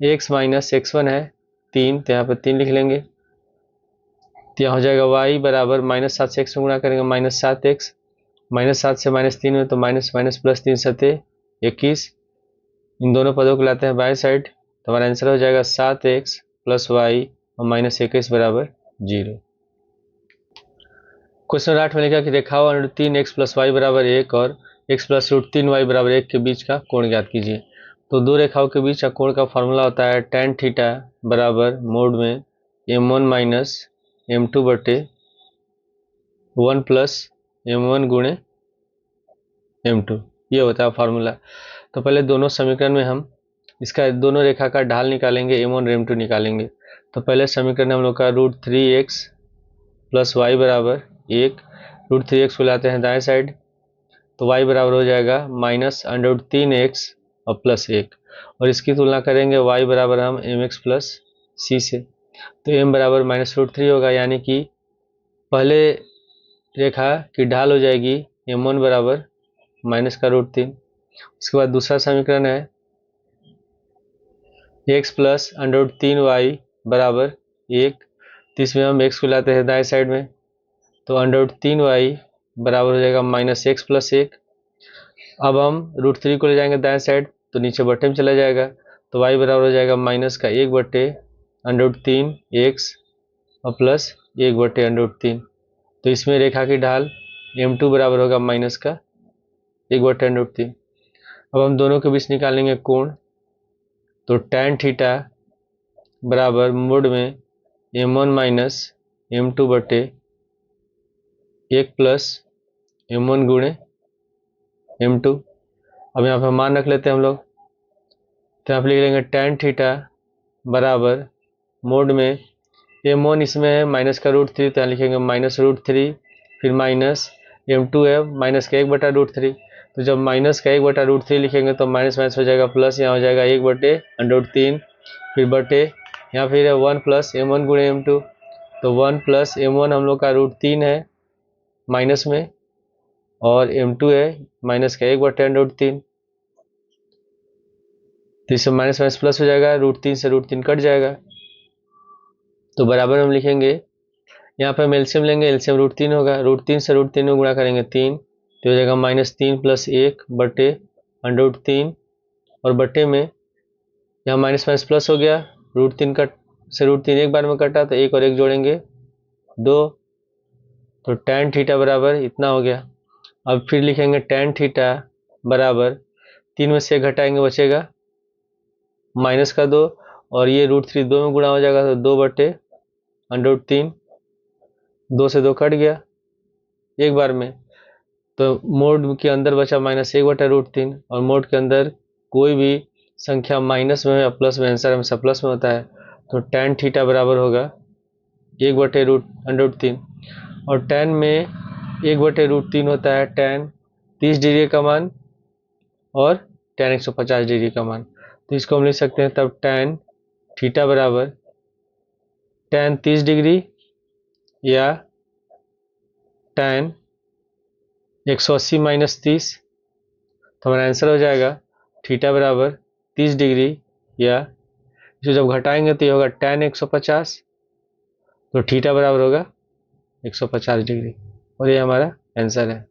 x माइनस x1 है 3। तो यहाँ पर 3 लिख लेंगे। तो यहाँ हो जाएगा y बराबर -7 से x में गुणा करेंगे -7x, -7 से -3 में तो माइनस माइनस प्लस 3 सते 21। इन दोनों पदों को लाते हैं बाएं साइड। तो हमारा आंसर हो जाएगा 7x प्लस वाई और -21 बराबर 0। क्वेश्चन 8 में लिखा कि रेखाओं √3x प्लस वाई बराबर 1 और x प्लस √3y बराबर 1 के बीच का कोण ज्ञात कीजिए। तो दो रेखाओं के बीच का कोण का फॉर्मूला होता है tan थीटा बराबर मोड में m1 माइनस m2 बटे 1 प्लस m1 गुणे m2, ये होता है फॉर्मूला। तो पहले दोनों समीकरण में हम इसका दोनों रेखा का ढाल निकालेंगे, m1 और m2 निकालेंगे। तो पहले समीकरण हम लोग का √3x प्लस वाई बराबर 1, √3x को लाते हैं दाएं साइड। तो y बराबर हो जाएगा -√3x और प्लस 1, और इसकी तुलना करेंगे y बराबर हम mx प्लस सी से। तो m बराबर -√3 होगा, यानी कि पहले रेखा की ढाल हो जाएगी m1 बराबर -√3। उसके बाद दूसरा समीकरण है x प्लस √3y बराबर 1। तो इसमें हम x को लाते हैं दाएं साइड में। तो √3y बराबर हो जाएगा -x प्लस 1। अब हम √3 को ले जाएंगे दाएं साइड, तो नीचे बटे में चला जाएगा। तो y बराबर हो जाएगा -1 बटे √3x और प्लस 1 बटे √3। तो इसमें रेखा की ढाल m2 बराबर होगा -1 बटे √3। अब हम दोनों के बीच निकालेंगे कोण। तो tan थीटा बराबर मोड में m1 माइनस m2 बटे 1 प्लस m1 गुणे m2। अब यहाँ पर मान रख लेते हैं हम लोग। तो यहाँ पर लिख लेंगे tan थीटा बराबर मोड में m1 इसमें है माइनस का √3, तो यहाँ लिखेंगे -√3, फिर माइनस m2 है माइनस का 1 बटा √3। तो जब माइनस का 1 बटा √3 लिखेंगे तो माइनस माइनस हो जाएगा प्लस, यहाँ हो जाएगा 1 बटे √3, फिर बटे यहाँ फिर है 1 प्लस m1 गुणे m2। तो 1 प्लस m1 हम लोग का √3 है माइनस में, और m2 है माइनस का 1 बटे √3। तो इससे माइनस माइनस प्लस हो जाएगा, √3 से √3 कट जाएगा। तो बराबर हम लिखेंगे, यहाँ पर हम एलसीएम लेंगे, एलसीएम √3 होगा, √3 से √3 में गुणा करेंगे 3, तो हो जाएगा -3 प्लस 1 बटे √3 और बट्टे में यहाँ माइनस माइनस प्लस हो गया, √3 का से √3 एक बार में कटा तो एक और एक जोड़ेंगे 2, तो tan थीटा बराबर इतना हो गया। अब फिर लिखेंगे tan थीटा बराबर 3 में से घटाएंगे बचेगा -2 और ये √3 2 में गुणा हो जाएगा तो 2/√3, 2 से 2 कट गया एक बार में, तो मोड के अंदर बचा -1/√3 और मोड के अंदर कोई भी संख्या माइनस में या प्लस में आंसर हमेशा प्लस में होता है, तो tan थीटा बराबर होगा 1/√3 और tan में 1/√3 होता है tan 30 डिग्री का मान और tan 150 डिग्री का मान, तो इसको हम लिख सकते हैं तब tan थीटा बराबर tan 30 डिग्री या tan 180 माइनस 30, तो हमारा आंसर हो जाएगा थीटा बराबर 30 डिग्री या इसको जब घटाएंगे तो ये होगा tan 150, तो थीटा बराबर होगा 150 डिग्री और ये हमारा आंसर है।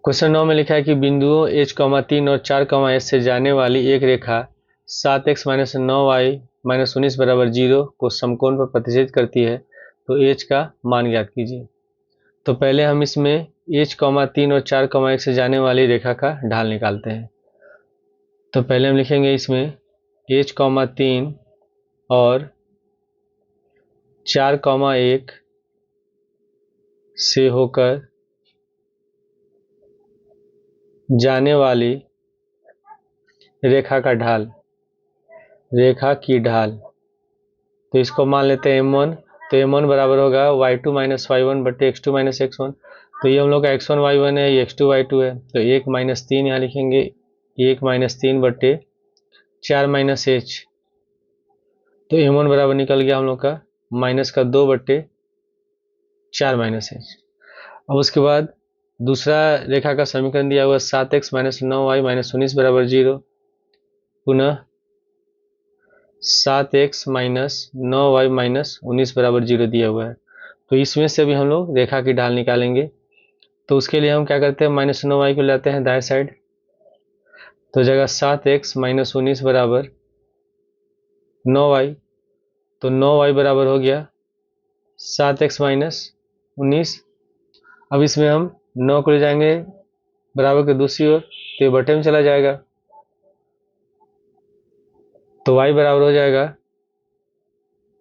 क्वेश्चन 9 में लिखा है कि बिंदुओं h, 3 और 4, s से जाने वाली एक रेखा 7x - 9y - 19 बराबर 0 को समकोण पर प्रतिच्छेद करती है, तो h का मान ज्ञात कीजिए। तो पहले हम इसमें h, 3 और 4, 1 से जाने वाली रेखा का ढाल निकालते हैं। तो पहले हम लिखेंगे इसमें h, 3 और 4, 1 से होकर जाने वाली रेखा का ढाल, रेखा की ढाल, तो इसको मान लेते हैं m1, तो m1 बराबर होगा y2 - y1 बटे x2 - x1, तो ये हम लोग का x1 y1 है, ये x2 y2 है, तो 1 - 3 यहाँ लिखेंगे 1 - 3 बटे 4 - h, तो m1 बराबर निकल गया हम लोग का -2 बटे 4 - h। अब उसके बाद दूसरा रेखा का समीकरण दिया हुआ 7x - 9y - 19 बराबर 0, पुनः 7x - 9y - 19 बराबर 0 दिया हुआ है, तो इसमें से भी हम लोग रेखा की ढाल निकालेंगे। तो उसके लिए हम क्या करते हैं, -9y को लाते हैं दाएं साइड, तो जगह 7x - 19 बराबर 9y, तो 9y बराबर हो गया 7x - 19। अब इसमें हम 9 को ले जाएंगे बराबर के दूसरी ओर, तो ये बटे में चला जाएगा, तो y बराबर हो जाएगा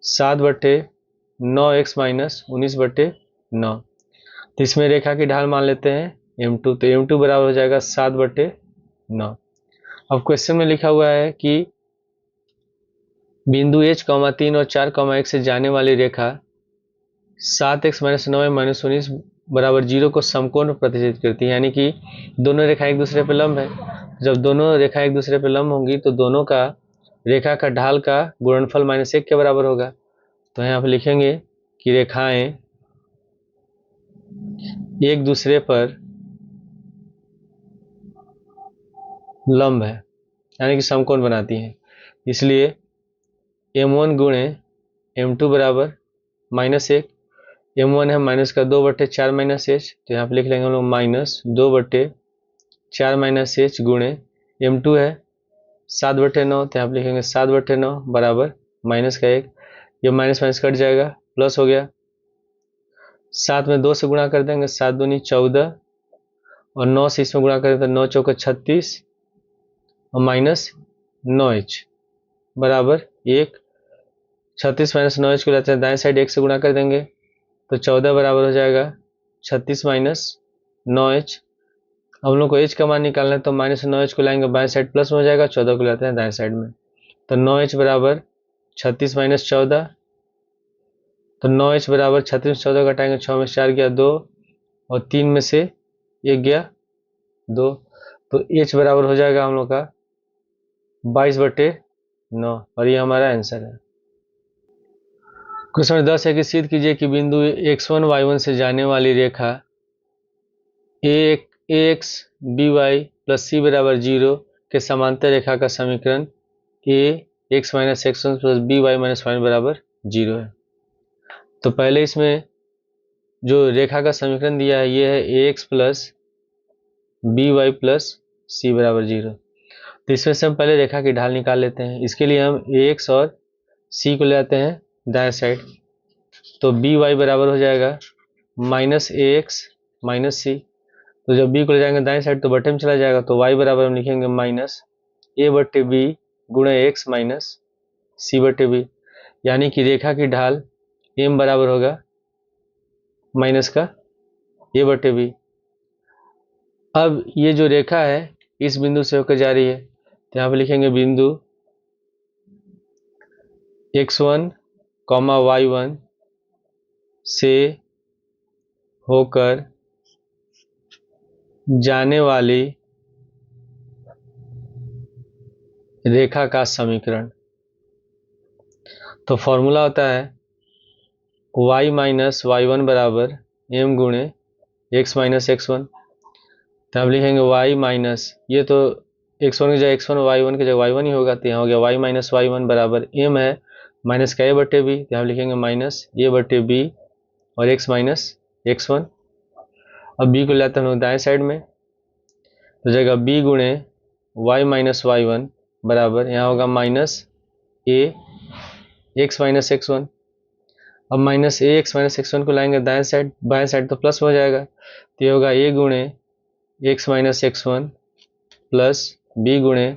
7/9x - 19/9। तो इसमें रेखा की ढाल मान लेते हैं m2, तो m2 बराबर हो जाएगा 7/9। अब क्वेश्चन में लिखा हुआ है कि बिंदु h, 3 और 4, 1 से जाने वाली रेखा 7x - 9y - 19 बराबर 0 को समकोण पर प्रतिच्छेद करती है, यानी कि दोनों रेखा एक दूसरे पर लंब है। जब दोनों रेखा एक दूसरे पर लंब होंगी तो दोनों का रेखा का ढाल का गुणनफल -1 के बराबर होगा। तो यहाँ पे लिखेंगे कि रेखाएं एक दूसरे पर लंब है, यानी कि समकोण बनाती हैं, इसलिए m1 गुणे m2 बराबर -1, m1 है -2 बटे 4 h, तो यहाँ पे लिख लेंगे हम लोग -2 बटे 4 h गुणे m2 है 7/9, तो यहाँ पे लिखेंगे 7/9 बराबर -1, ये माइनस माइनस कट जाएगा, प्लस हो गया, 7 में 2 से गुणा कर देंगे 7 दूनी 14 और 9 से इसमें गुणा करें तो 9 चौका 36 और -9h बराबर 1। 36 - 9h को लाते हैं दाएं साइड 1 से गुणा कर देंगे तो 14 बराबर हो जाएगा 36 - 9h। हम लोग को h का मान निकालना है, तो -9h को लाएंगे बाएं साइड प्लस में हो जाएगा, 14 को लाते हैं दाएं साइड में, तो 9h बराबर 36 - 14, तो 9h बराबर 36 में 14 घटाएंगे, 6 में 4 गया 2 और 3 में से 1 गया 2, तो h बराबर हो जाएगा हम लोग का 22/9 और ये हमारा आंसर है। क्वेश्चन 10 है कि सिद्ध कीजिए कि बिंदु x1 y1 से जाने वाली रेखा ax by प्लस c बराबर 0 के समांतर रेखा का समीकरण ax - x1 plus by - y बराबर 0 है। तो पहले इसमें जो रेखा का समीकरण दिया है ये है ax plus by plus c बराबर 0। तो इसमें से हम पहले रेखा की ढाल निकाल लेते हैं। इसके लिए हम ax और c को ले आते हैं दाएं साइड, तो by बराबर हो जाएगा -ax माइनस सी। तो जब b को ले जाएंगे दाएं साइड तो बटे में चला जाएगा, तो y बराबर हम लिखेंगे -a/b गुणा x माइनस c/b, यानी कि रेखा की ढाल m बराबर होगा माइनस का a/b। अब ये जो रेखा है इस बिंदु से होकर जा रही है, तो यहाँ पे लिखेंगे बिंदु x1, y1 से होकर जाने वाली रेखा का समीकरण। तो फॉर्मूला होता है y माइनस y1 बराबर m गुणे x माइनस x1। तो हम लिखेंगे y माइनस, ये तो x1 की जगह x1, y1 की जगह y1 ही होगा, तो यहाँ हो गया y माइनस y1 बराबर m है माइनस का a/b, तो हम लिखेंगे माइनस a/b और x माइनस x1। अब b को लाते हैं हम लोग दाएं साइड में, तो जगह b गुणे y माइनस y1 बराबर यहाँ होगा minus a x minus x1। अब minus a x minus x1 को लाएंगे दाएं साइड, बाएं साइड तो प्लस हो जाएगा, तो ये होगा a गुणे x minus x1 plus b गुणे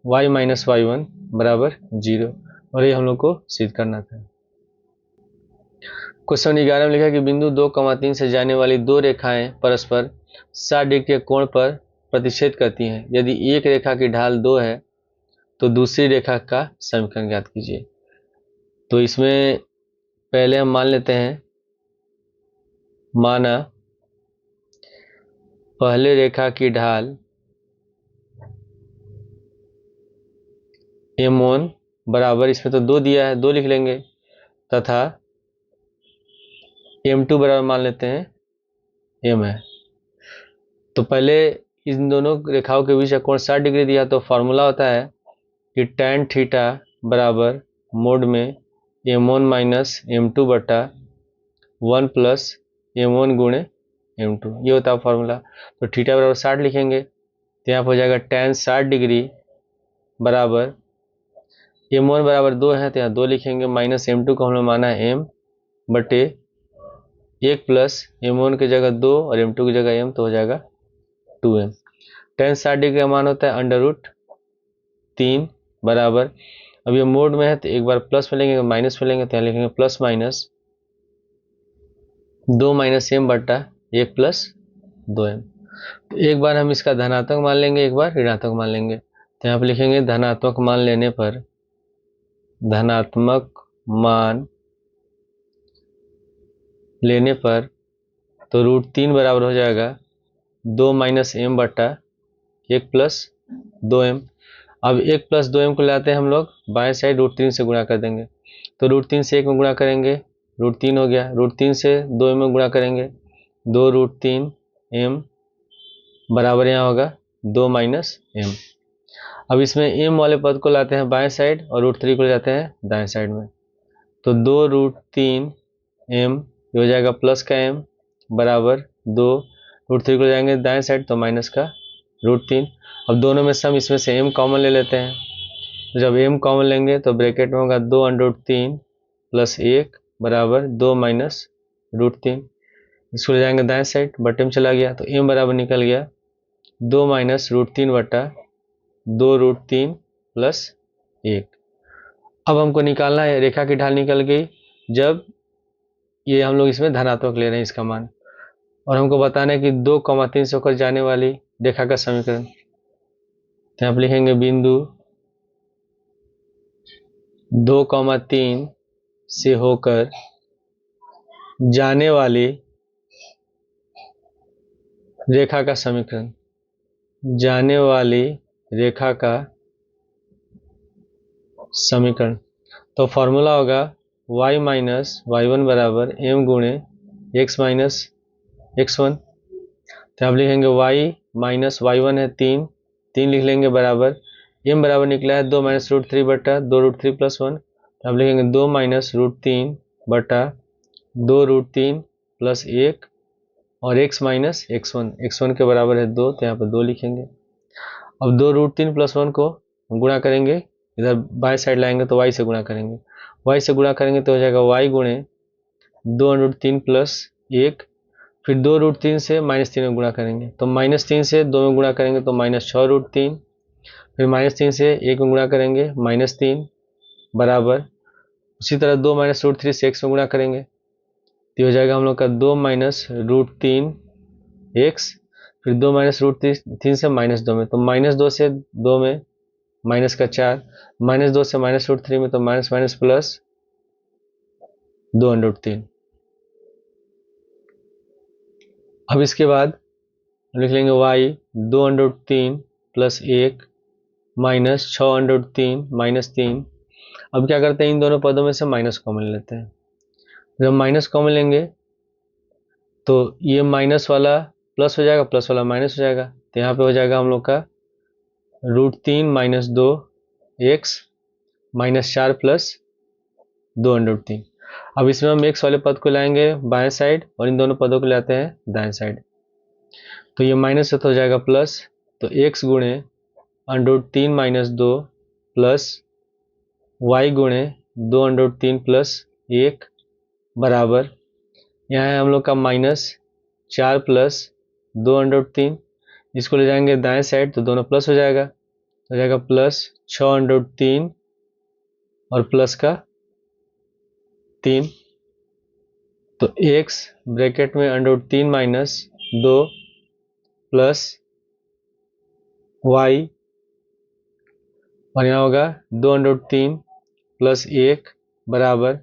y माइनस y1 बराबर 0। और ये हम लोग को सिद्ध करना था। क्वेश्चन 11 में लिखा कि बिंदु 2,3 से जाने वाली दो रेखाएं परस्पर 60 डिग्री के कोण पर प्रतिच्छेद करती हैं। यदि एक रेखा की ढाल 2 है तो दूसरी रेखा का समीकरण ज्ञात कीजिए। तो इसमें पहले हम मान लेते हैं, माना पहले रेखा की ढाल m1 बराबर, इसमें तो 2 दिया है 2 लिख लेंगे, तथा m2 बराबर मान लेते हैं m है। तो पहले इन दोनों रेखाओं के बीच का कोण 60 डिग्री दिया, तो फॉर्मूला होता है कि tan थीटा बराबर मोड में m1 माइनस m2 बटा 1 प्लस m1 गुणे m2, ये होता है फॉर्मूला। तो थीटा बराबर 60 लिखेंगे, तो यहाँ पर हो जाएगा tan 60 डिग्री बराबर m1 बराबर 2 है, तो यहाँ 2 लिखेंगे, माइनस m2 को हम लोग माना है m बटे 1 प्लस m1 की जगह 2 और m2 की जगह m, तो हो जाएगा 2m। tan 60 डिग्री का मान होता है √3 बराबर, अब ये मोड में है तो एक बार प्लस में लेंगे माइनस में लेंगे, तो यहाँ लिखेंगे प्लस माइनस 2 माइनस m बटा 1 प्लस 2m। तो एक बार हम इसका धनात्मक मान लेंगे, एक बार ऋणात्मक मान लेंगे, तो यहाँ पर लिखेंगे धनात्मक मान लेने पर, धनात्मक मान लेने पर तो √3 बराबर हो जाएगा 2 माइनस m बटा 1 प्लस 2m। अब 1 प्लस 2m को लाते हैं हम लोग बाएं साइड, √3 से गुणा कर देंगे, तो √3 से 1 में गुणा करेंगे √3 हो गया, √3 से 2m में गुणा करेंगे 2√3m बराबर यहाँ होगा 2 माइनस m। अब इसमें m वाले पद को लाते हैं बाएं साइड और √3 को ले जाते हैं दाएं साइड में, तो 2√3m हो जाएगा प्लस का m बराबर 2, √3 को ले जाएंगे दाएं साइड तो माइनस का √3। अब दोनों में सम, इसमें से m कॉमन ले लेते हैं, तो जब m कॉमन लेंगे तो ब्रैकेट में होगा 2√3 प्लस 1 बराबर 2 माइनस √3। इसको ले जाएंगे दाएं साइड, बटे में चला गया, तो m बराबर निकल गया 2 माइनस √3 बटा 2√3 प्लस 1। अब हमको निकालना है, रेखा की ढाल निकल गई जब ये हम लोग इसमें धनात्मक ले रहे हैं इसका मान, और हमको बताना है कि 2,3 से होकर जाने वाली रेखा का समीकरण। तो यहाँ पर लिखेंगे बिंदु 2,3 से होकर जाने वाली रेखा का समीकरण, जाने वाली रेखा का समीकरण। तो फॉर्मूला होगा y माइनस y1 बराबर m गुणे x माइनस x1। तो आप लिखेंगे y माइनस y1 है 3 लिख लेंगे बराबर m बराबर निकला है 2 माइनस √3 बटा 2√3 प्लस 1। तो आप लिखेंगे 2 माइनस √3 बटा 2√3 प्लस 1 और x माइनस x1 के बराबर है 2, तो यहाँ पर 2 लिखेंगे। अब 2√3 + 1 को गुणा करेंगे, इधर बाएं साइड लाएंगे तो y से गुणा करेंगे, y से गुणा करेंगे तो हो जाएगा y गुणे 2√3 + 1, फिर 2√3 से -3 में गुणा करेंगे तो -3 से 2 में गुणा करेंगे तो -6√3, फिर -3 से 1 में गुणा करेंगे -3 बराबर, उसी तरह 2 - √3 से x में गुणा करेंगे तो हो जाएगा हम लोग का 2 - √3 x, फिर 2 - √3 से -2 में तो -2 से 2 में माइनस का 4, -2 से -√3 में तो माइनस माइनस प्लस 2√3। अब इसके बाद लिख लेंगे y 2√3 + 1 माइनस 6√3 -3। अब क्या करते हैं, इन दोनों पदों में से माइनस कॉमन लेते हैं। जब माइनस कॉमन लेंगे तो ये माइनस वाला प्लस हो जाएगा, प्लस वाला माइनस हो जाएगा, तो यहाँ पे हो जाएगा हम लोग का √3 - 2x -4 + 2√3। अब इसमें हम x वाले पद को लाएंगे बाएं साइड और इन दोनों पदों को लाते हैं दाएं साइड, तो ये माइनस से तो हो जाएगा प्लस, तो x गुणे √3 - 2 प्लस y गुणे 2√3 + 1 बराबर, यहाँ है हम लोग का -4 + 2√3, इसको ले जाएंगे दाएं साइड तो दोनों प्लस हो जाएगा, तो हो जाएगा प्लस 6√3 और प्लस का 3, तो x ब्रैकेट में √3 - 2 प्लस y और यहाँ होगा 2√3 + 1 बराबर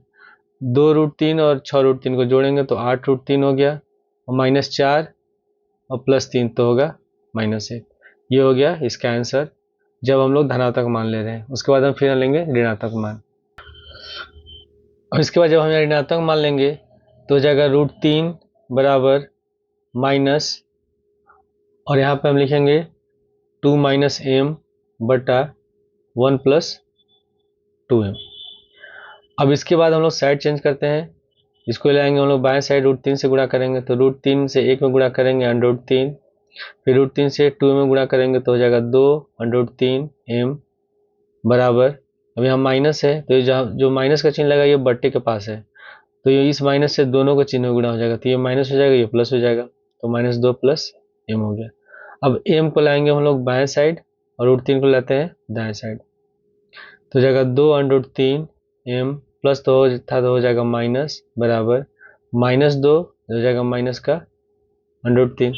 2√3 और 6√3 को जोड़ेंगे तो 8√3 हो गया, और -4 और +3 तो होगा -1। ये हो गया इसका आंसर जब हम लोग धनात्मक मान ले रहे हैं। उसके बाद हम फिर लेंगे ऋणात्मक मान, और इसके बाद जब हम ऋणात्मक मान लेंगे तो हो जाएगा √3 बराबर माइनस, और यहाँ पे हम लिखेंगे 2 - m बटा 1 + 2m। अब इसके बाद हम लोग साइड चेंज करते हैं, इसको ले आएंगे हम लोग बाएं साइड, √3 से गुणा करेंगे तो √3 से 1 में गुणा करेंगे √3, फिर √3 से 2 में गुणा करेंगे तो हो जाएगा 2√3m बराबर, अब यहाँ माइनस है तो जहाँ जो माइनस का चिन्ह लगा ये बट्टे के पास है, तो ये इस माइनस से दोनों का चिन्ह गुणा हो जाएगा, तो ये माइनस हो जाएगा, ये प्लस हो जाएगा, तो -2 + m हो गया। अब m को लाएंगे हम लोग बाएं साइड और √3 को लाते हैं दाएं साइड, तो हो जाएगा 2√3m प्लस तो था तो हो जाएगा माइनस बराबर -2 हो जाएगा माइनस का √3।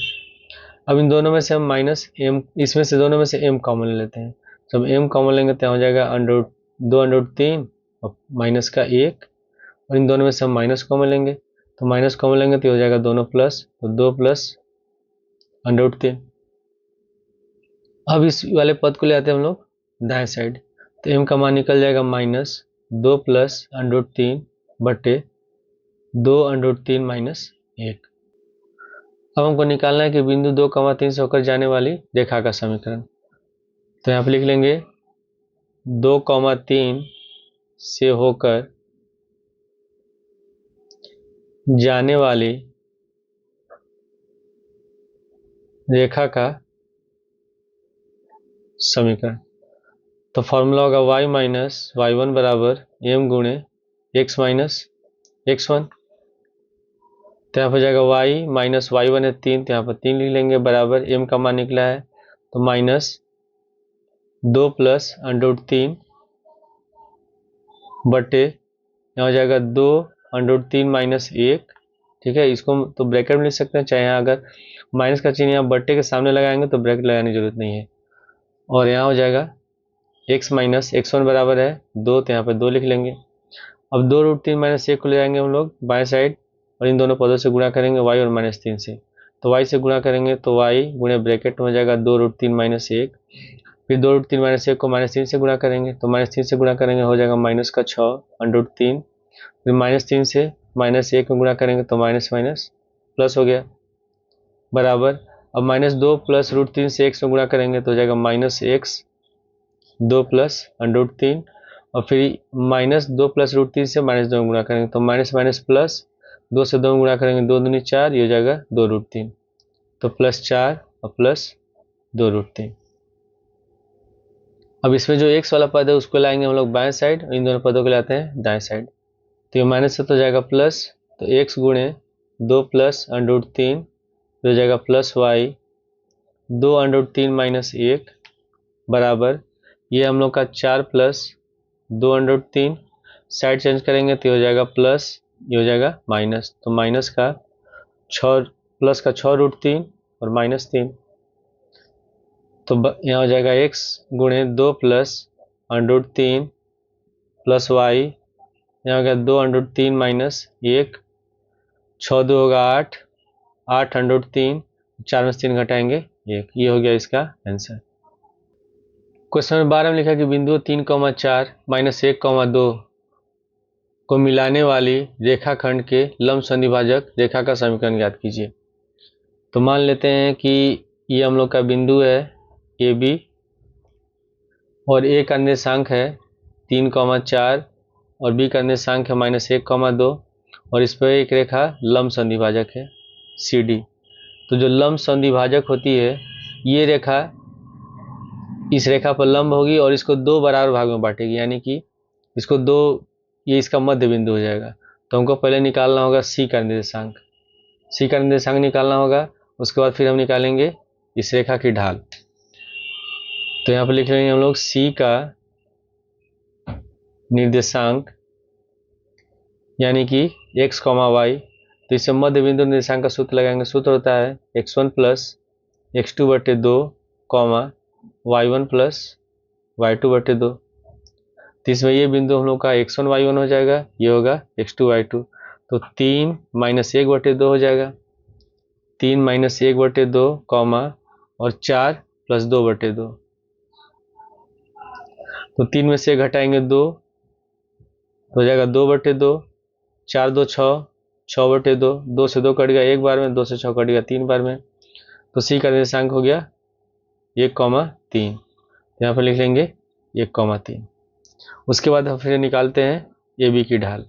अब इन दोनों में से हम -m, इसमें से दोनों में से m कॉमन ले लेते हैं, जब m कॉमन लेंगे तो हो जाएगा 2√3 और माइनस का 1, और इन दोनों में से हम माइनस कॉमन लेंगे तो माइनस कॉमन लेंगे तो हो जाएगा दोनों प्लस, तो 2 + √3। अब इस वाले पद को ले आते हैं हम लोग दाएं साइड, तो m का मान निकल जाएगा -2 + √3 बटे 2√3 - 1। अब हमको निकालना है कि बिंदु 2, 3 से होकर जाने वाली रेखा का समीकरण, तो यहाँ पे लिख लेंगे 2, 3 से होकर जाने वाली रेखा का समीकरण, तो फॉर्मूला होगा y - y1 बराबर m गुणे x - x1, तो यहाँ पर जाएगा y - y1 है 3, तो यहाँ पर 3 लिख लेंगे बराबर m का मान निकला है तो -2 + √3 बटे यहाँ हो जाएगा 2√3 - 1, ठीक है, इसको तो ब्रैकेट में लिख सकते हैं, चाहे यहाँ अगर माइनस का चिन्ह यहाँ बट्टे के सामने लगाएंगे तो ब्रैकेट लगाने की जरूरत नहीं है, और यहाँ हो जाएगा x - x1 बराबर है 2, तो यहाँ पे 2 लिख लेंगे। अब 2√3 - 1 को ले जाएंगे हम लोग बाएं साइड और इन दोनों पदों से गुणा करेंगे y और -3 से, तो y से गुणा करेंगे तो y गुणे ब्रैकेट में हो जाएगा 2√3 - 1, फिर 2√3 - 1 को -3 से गुणा करेंगे तो -3 से गुणा करेंगे हो जाएगा माइनस का 6√3, फिर -3 से -1 में गुणा करेंगे तो माइनस माइनस प्लस हो गया बराबर, अब -2 + √3 से x में गुणा करेंगे तो हो जाएगा -x 2 + √3, और फिर -2 + √3 से -2 में गुणा करेंगे तो माइनस माइनस प्लस, 2 से 2 में गुणा करेंगे 2 दूनी 4, ये हो जाएगा 2√3, तो +4 और +2√3। अब इसमें जो एक्स वाला पद है उसको लाएंगे हम लोग बाएं साइड, इन दोनों पदों को लाते हैं दाएं साइड। तो ये माइनस से तो जाएगा प्लस, तो एक्स गुणे 2 प्लस √3 तो हो जाएगा प्लस वाई 2 √3 माइनस 1 बराबर ये हम लोग का 4 प्लस 2 √3, साइड चेंज करेंगे तो हो जाएगा प्लस, ये हो जाएगा माइनस, तो माइनस का 6 प्लस का 6 √3 और माइनस 3, तो यहाँ हो जाएगा x गुणे 2 प्लस √3 प्लस वाई, यहाँ हो गया 2 √3 माइनस 1, 6 2 होगा 8, 8 √3, 4 में से 3 घटाएंगे 1, ये हो गया इसका आंसर। क्वेश्चन नंबर 12 में लिखा कि बिंदु 3,4 माइनस 1,2 को मिलाने वाली रेखाखंड के लंब संधिभाजक रेखा का समीकरण ज्ञात कीजिए। तो मान लेते हैं कि ये हम लोग का बिंदु है ए बी और ए का निर्देशांक है 3,4 और बी का निर्देशांक है -1,2 और इस पर एक रेखा लंब संधिभाजक है सी डी। तो जो लंब संधिभाजक होती है ये रेखा इस रेखा पर लंब होगी और इसको दो बराबर भाग में बांटेगी, यानी कि इसको दो, ये इसका मध्य बिंदु हो जाएगा। तो हमको पहले निकालना होगा सी का निर्देशांक, सी का निर्देशांक निकालना होगा, उसके बाद फिर हम निकालेंगे इस रेखा की ढाल। तो यहाँ पर लिख लेंगे हम लोग सी का निर्देशांक यानी कि x, y। तो इससे मध्य बिंदु निर्देशांक का सूत्र लगाएंगे, सूत्र होता है x1 plus x2/2 y1 plus y2/2। तो इसमें ये बिंदु हम लोग का x1 y1 हो जाएगा, ये होगा x2 y2। तो 3 - 1/2 हो जाएगा, 3 - 1/2 और 4 + 2/2। तो 3 में से घटाएंगे 2 तो हो जाएगा 2/2, 4 2 6, 6/2, 2 से 2 कट गया एक बार में, 2 से 6 कट गया 3 बार में। तो सी का निर्देशांक हो गया 1,3। यहाँ पर लिख लेंगे 1,3। उसके बाद हम फिर निकालते हैं ए बी की ढाल।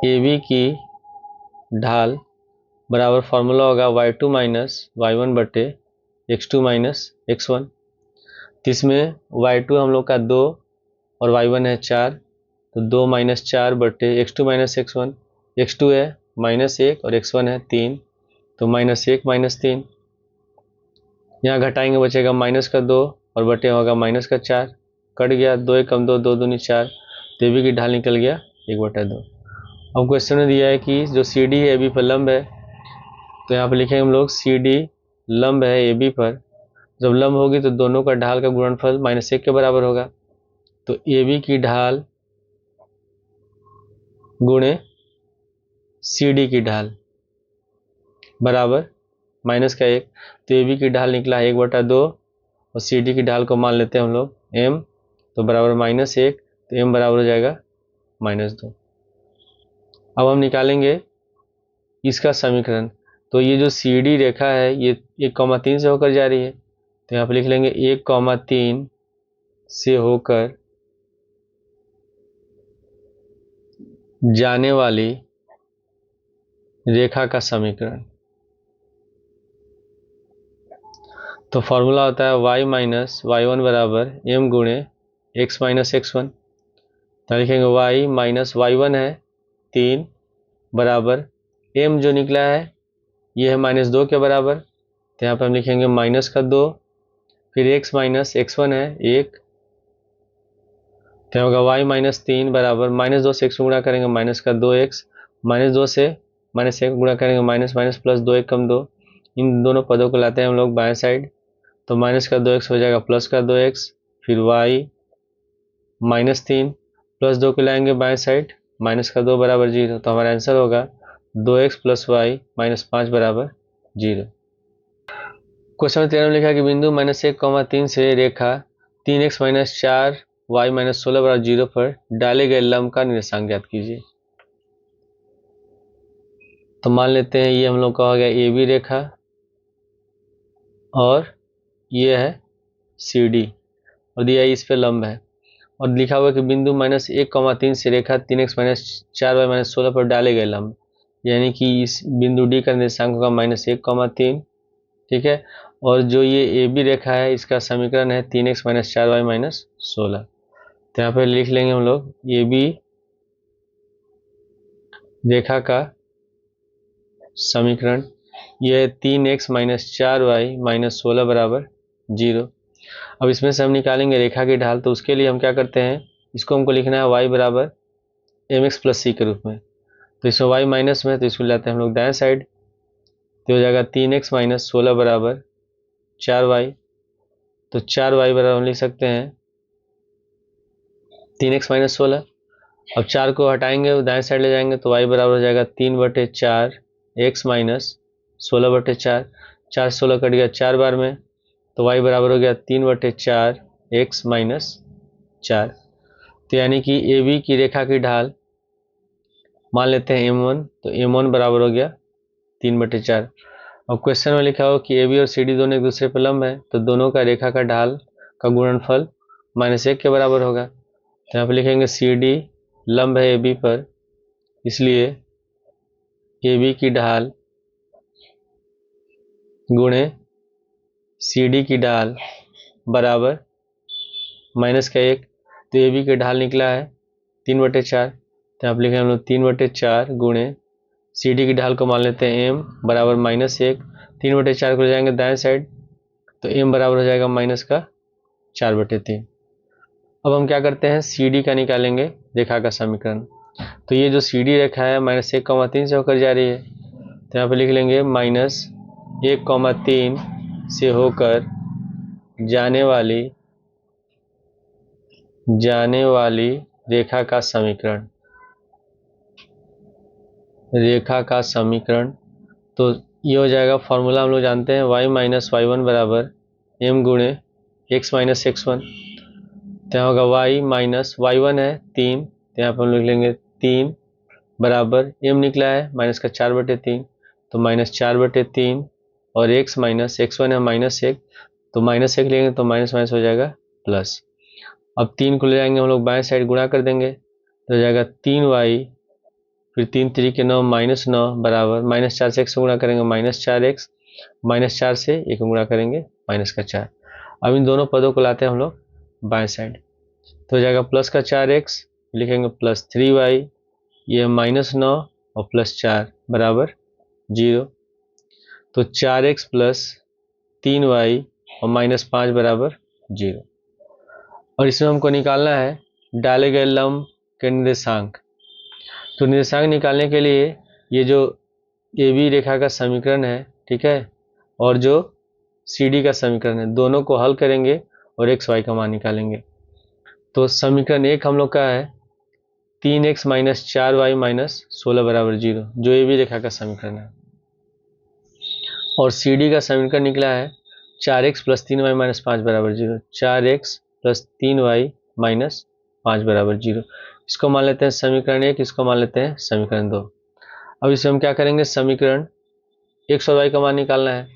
ए बी की ढाल बराबर फॉर्मूला होगा y2 - y1 x2 - x1। तो इसमें y2 हम लोग का 2 और y1 है 4, तो 2 - 4 x2 - x1, x2 है -1 और x1 है 3, तो -1 - 3। यहाँ घटाएंगे बचेगा माइनस का 2 और बटे होगा माइनस का 4, कट गया 2 1 कम 2, 2 दूनी 4, तो ए बी की ढाल निकल गया 1/2। अब क्वेश्चन में दिया है कि जो सी डी है ए बी पर लंब है, तो यहाँ पर लिखेंगे हम लोग सी डी लंब है ए बी पर। जब लंब होगी तो दोनों का ढाल का गुणनफल -1 के बराबर होगा। तो ए बी की ढाल गुणे सी डी की ढाल बराबर -1। तो ए बी की ढाल निकला है 1/2 और सी डी की ढाल को मान लेते हैं हम लोग m, तो बराबर -1, तो m बराबर हो जाएगा -2। अब हम निकालेंगे इसका समीकरण। तो ये जो सी डी रेखा है ये 1,3 से होकर जा रही है, तो यहाँ पर लिख लेंगे 1,3 से होकर जाने वाली रेखा का समीकरण। तो फॉर्मूला होता है y - y1 बराबर m गुणे x - x1। तो लिखेंगे y - y1 है 3 बराबर m जो निकला है ये है -2 के बराबर, तो यहाँ पर हम लिखेंगे -2, फिर x - x1 है 1, तो होगा y - 3 बराबर -2 से x को गुणा करेंगे -2x, -2 से -1 गुणा करेंगे माइनस प्लस 2 1 कम 2। इन दोनों पदों को लाते हैं हम लोग बाएं साइड, तो -2x हो जाएगा +2x, फिर y -3 +2 को लाएंगे बाएं साइड, -2 बराबर 0। तो हमारा आंसर होगा 2x + y -5 बराबर 0। क्वेश्चन 13 में लिखा कि बिंदु -1,3 से रेखा 3x - 4 y - 16 बराबर 0 पर डाले गए लंब का निर्देशांक ज्ञात कीजिए। तो मान लेते हैं ये हम लोग का हो गया ए बी रेखा और ये है सी डी और दिया इस पे लंब है, और लिखा हुआ कि बिंदु -1,3 से रेखा 3x - 4 y - 16 पर डाले गए लंब, यानी कि इस बिंदु डी का निर्देशांक होगा -1,3। ठीक है, और जो ये ए बी रेखा है इसका समीकरण है 3x माइनस 4y माइनस 16। तो यहाँ पे लिख लेंगे हम लोग ए बी रेखा का समीकरण, यह 3x माइनस 4y माइनस 16 बराबर 0। अब इसमें से हम निकालेंगे रेखा की ढाल, तो उसके लिए हम क्या करते हैं, इसको हमको लिखना है y बराबर mx प्लस सी के रूप में। तो इसमें y माइनस में है तो इसको लाते हैं हम लोग दाएं साइड, तो हो जाएगा 3x माइनस 16 बराबर 4y। तो 4y बराबर हम लिख सकते हैं 3x माइनस 16। अब 4 को हटाएंगे दाएं साइड ले जाएंगे तो y बराबर हो जाएगा 3/4 x माइनस 16/4। 4 16 कट गया 4 बार में, तो y बराबर हो गया 3/4 x माइनस 4। तो यानी कि ए बी की रेखा की ढाल मान लेते हैं m1, तो m1 बराबर हो गया 3/4। अब क्वेश्चन में लिखा हो कि ए बी और सी डी दोनों एक दूसरे पर लंब है, तो दोनों का रेखा का ढाल का गुणनफल -1 के बराबर होगा। तो यहाँ पर लिखेंगे सी डी लंब है ए बी पर, इसलिए ए बी की ढाल गुणे सी डी की ढाल बराबर -1। तो ए बी की ढाल निकला है 3/4। तो यहाँ पर लिखेंगे हम लोग 3/4 गुणे सी डी की ढाल को मान लेते हैं m बराबर -1। 3/4 को ले जाएंगे दाएं साइड, तो m बराबर हो जाएगा -4/3। अब हम क्या करते हैं, सी डी का निकालेंगे रेखा का समीकरण। तो ये जो सी डी रेखा है -1,3 से होकर जा रही है, तो यहाँ पे लिख लेंगे -1,3 से होकर जाने वाली रेखा का समीकरण। तो ये हो जाएगा, फॉर्मूला हम लोग जानते हैं y माइनस y1 बराबर m गुणे x माइनस x1। तो यहाँ होगा y माइनस y1 है 3, तो यहाँ पर हम लिख लेंगे 3 बराबर m निकला है माइनस का 4/3, तो -4/3 और x माइनस x1 है -1, तो -1 लेंगे तो माइनस माइनस हो जाएगा प्लस। अब 3 को ले जाएंगे हम लोग बाएं साइड गुणा कर देंगे, तो हो जाएगा 3y, फिर 3 3 के 9 -9 बराबर -4 से x को गुणा करेंगे -4x, -4 से 1 को गुणा करेंगे -4। अब इन दोनों पदों को लाते हैं हम लोग बाएं साइड, तो हो जाएगा प्लस का 4x, लिखेंगे प्लस 3y, ये -9 और +4 बराबर 0। तो 4x प्लस 3y और -5 बराबर 0। और इसमें हमको निकालना है डाले गए लंब के निर्देशांक। तो निर्देशांक निकालने के लिए ये जो ए बी रेखा का समीकरण है, ठीक है, और जो सी डी का समीकरण है, दोनों को हल करेंगे और एक्स वाई का मान निकालेंगे। तो समीकरण 1 हम लोग का है 3x माइनस 4y माइनस 16 बराबर 0, जो ए बी रेखा का समीकरण है। और सी डी का समीकरण निकला है 4x प्लस 3y माइनस 5 बराबर 0, 4x प्लस 3y माइनस 5 बराबर 0। इसको मान लेते हैं समीकरण 1, इसको मान लेते हैं समीकरण 2। अब इसमें हम क्या करेंगे, समीकरण x और y का मान निकालना है,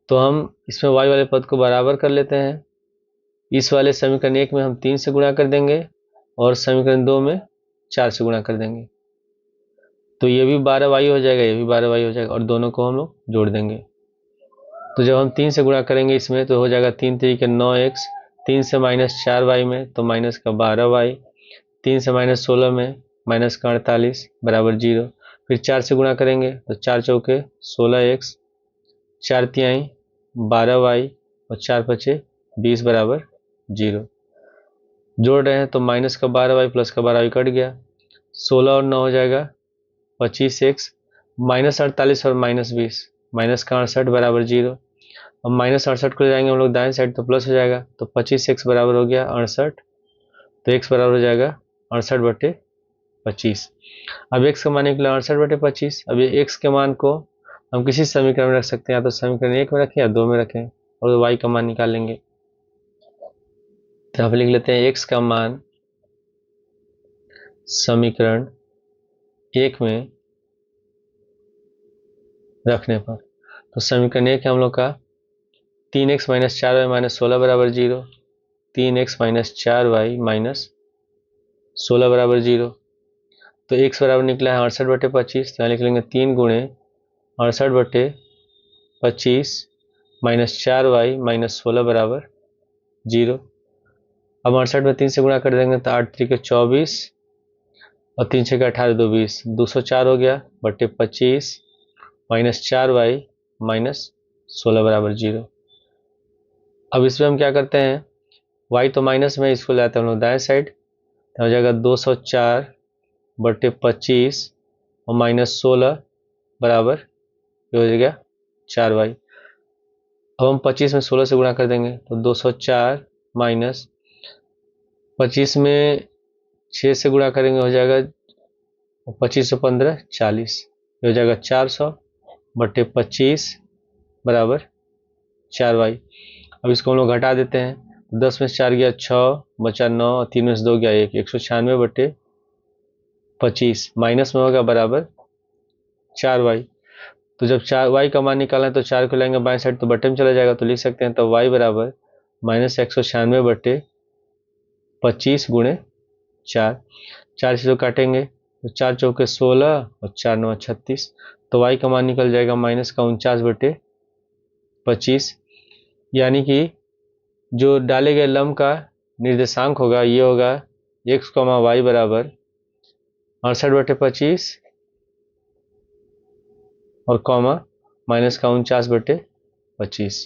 तो हम इसमें y वाले पद को बराबर कर लेते हैं। इस वाले समीकरण 1 में हम 3 से गुणा कर देंगे और समीकरण 2 में 4 से गुणा कर देंगे, तो ये भी 12y हो जाएगा, ये भी 12y हो जाएगा, और दोनों को हम लोग जोड़ देंगे। तो जब हम 3 से गुणा करेंगे इसमें, तो हो जाएगा 3 3 के 9x, 3 से -4y में तो माइनस का 12y, 3 से -16 में माइनस का 48 बराबर 0। फिर 4 से गुणा करेंगे तो 4 चौके 16x, 4 तिहाई 12y और 4 पचे 20 बराबर 0। जोड़ रहे हैं तो माइनस का 12y प्लस का 12y कट गया, 16 और 9 हो जाएगा 25x, -48 और -20 माइनस का 68 बराबर 0। अब -68 को ले जाएंगे हम लोग दाएं साइड तो प्लस हो जाएगा, तो 25x बराबर हो गया 68, तो x बराबर हो जाएगा 68/25। अब x का मान निकला 68/25। अब ये x के मान को हम किसी समीकरण में रख सकते हैं, या तो समीकरण 1 में रखें या 2 में रखें, और y का मान निकाल लेंगे। तो यहाँ पे लिख लेते हैं x का मान समीकरण 1 में रखने पर, तो समीकरण 1 है हम लोग का 3x माइनस 4y माइनस 16 बराबर 0, 3x माइनस 4y माइनस 16 बराबर 0। तो x बराबर निकला है 68/25, तो यहाँ लिख लेंगे 3 गुणे 68/25 -4y -16 बराबर 0। अब 68 में 3 से गुणा कर देंगे तो 8 3 के 24 और 3 6 के 18 2 20, 204 हो गया बट्टे 25 -4y -16 बराबर 0। अब इसमें हम क्या करते हैं, y तो माइनस में, इसको लाते हैं हम लोग दाएं साइड, तो हो जाएगा 204 बट्टे 25 और -16 बराबर ये हो जाएगा 4y। अब हम 25 में 16 से गुणा कर देंगे तो 204 माइनस 25 में 6 से गुणा करेंगे हो जाएगा 25 से 15 40, ये हो जाएगा 400 बट्टे 25 बराबर 4y। अब इसको हम लोग घटा देते हैं, 10 में से 4 गया 6 बचा 9 और 3 में से 2 गया 1, 196 बट्टे 25 माइनस में होगा बराबर 4y। तो जब 4y का मान निकालना है तो 4 को लेंगे बाएं साइड तो बट्टे में चला जाएगा, तो लिख सकते हैं तो y बराबर -196 बट्टे 25 गुणे 4, 4 से जो काटेंगे तो 4 चौके 16 और 4 9 36, तो y का मान निकल जाएगा -49 बट्टे 25। यानी कि जो डाले गए लंब का निर्देशांक होगा ये होगा x, y बराबर 68 बट्टे 25 और कॉमा -49 बट्टे 25,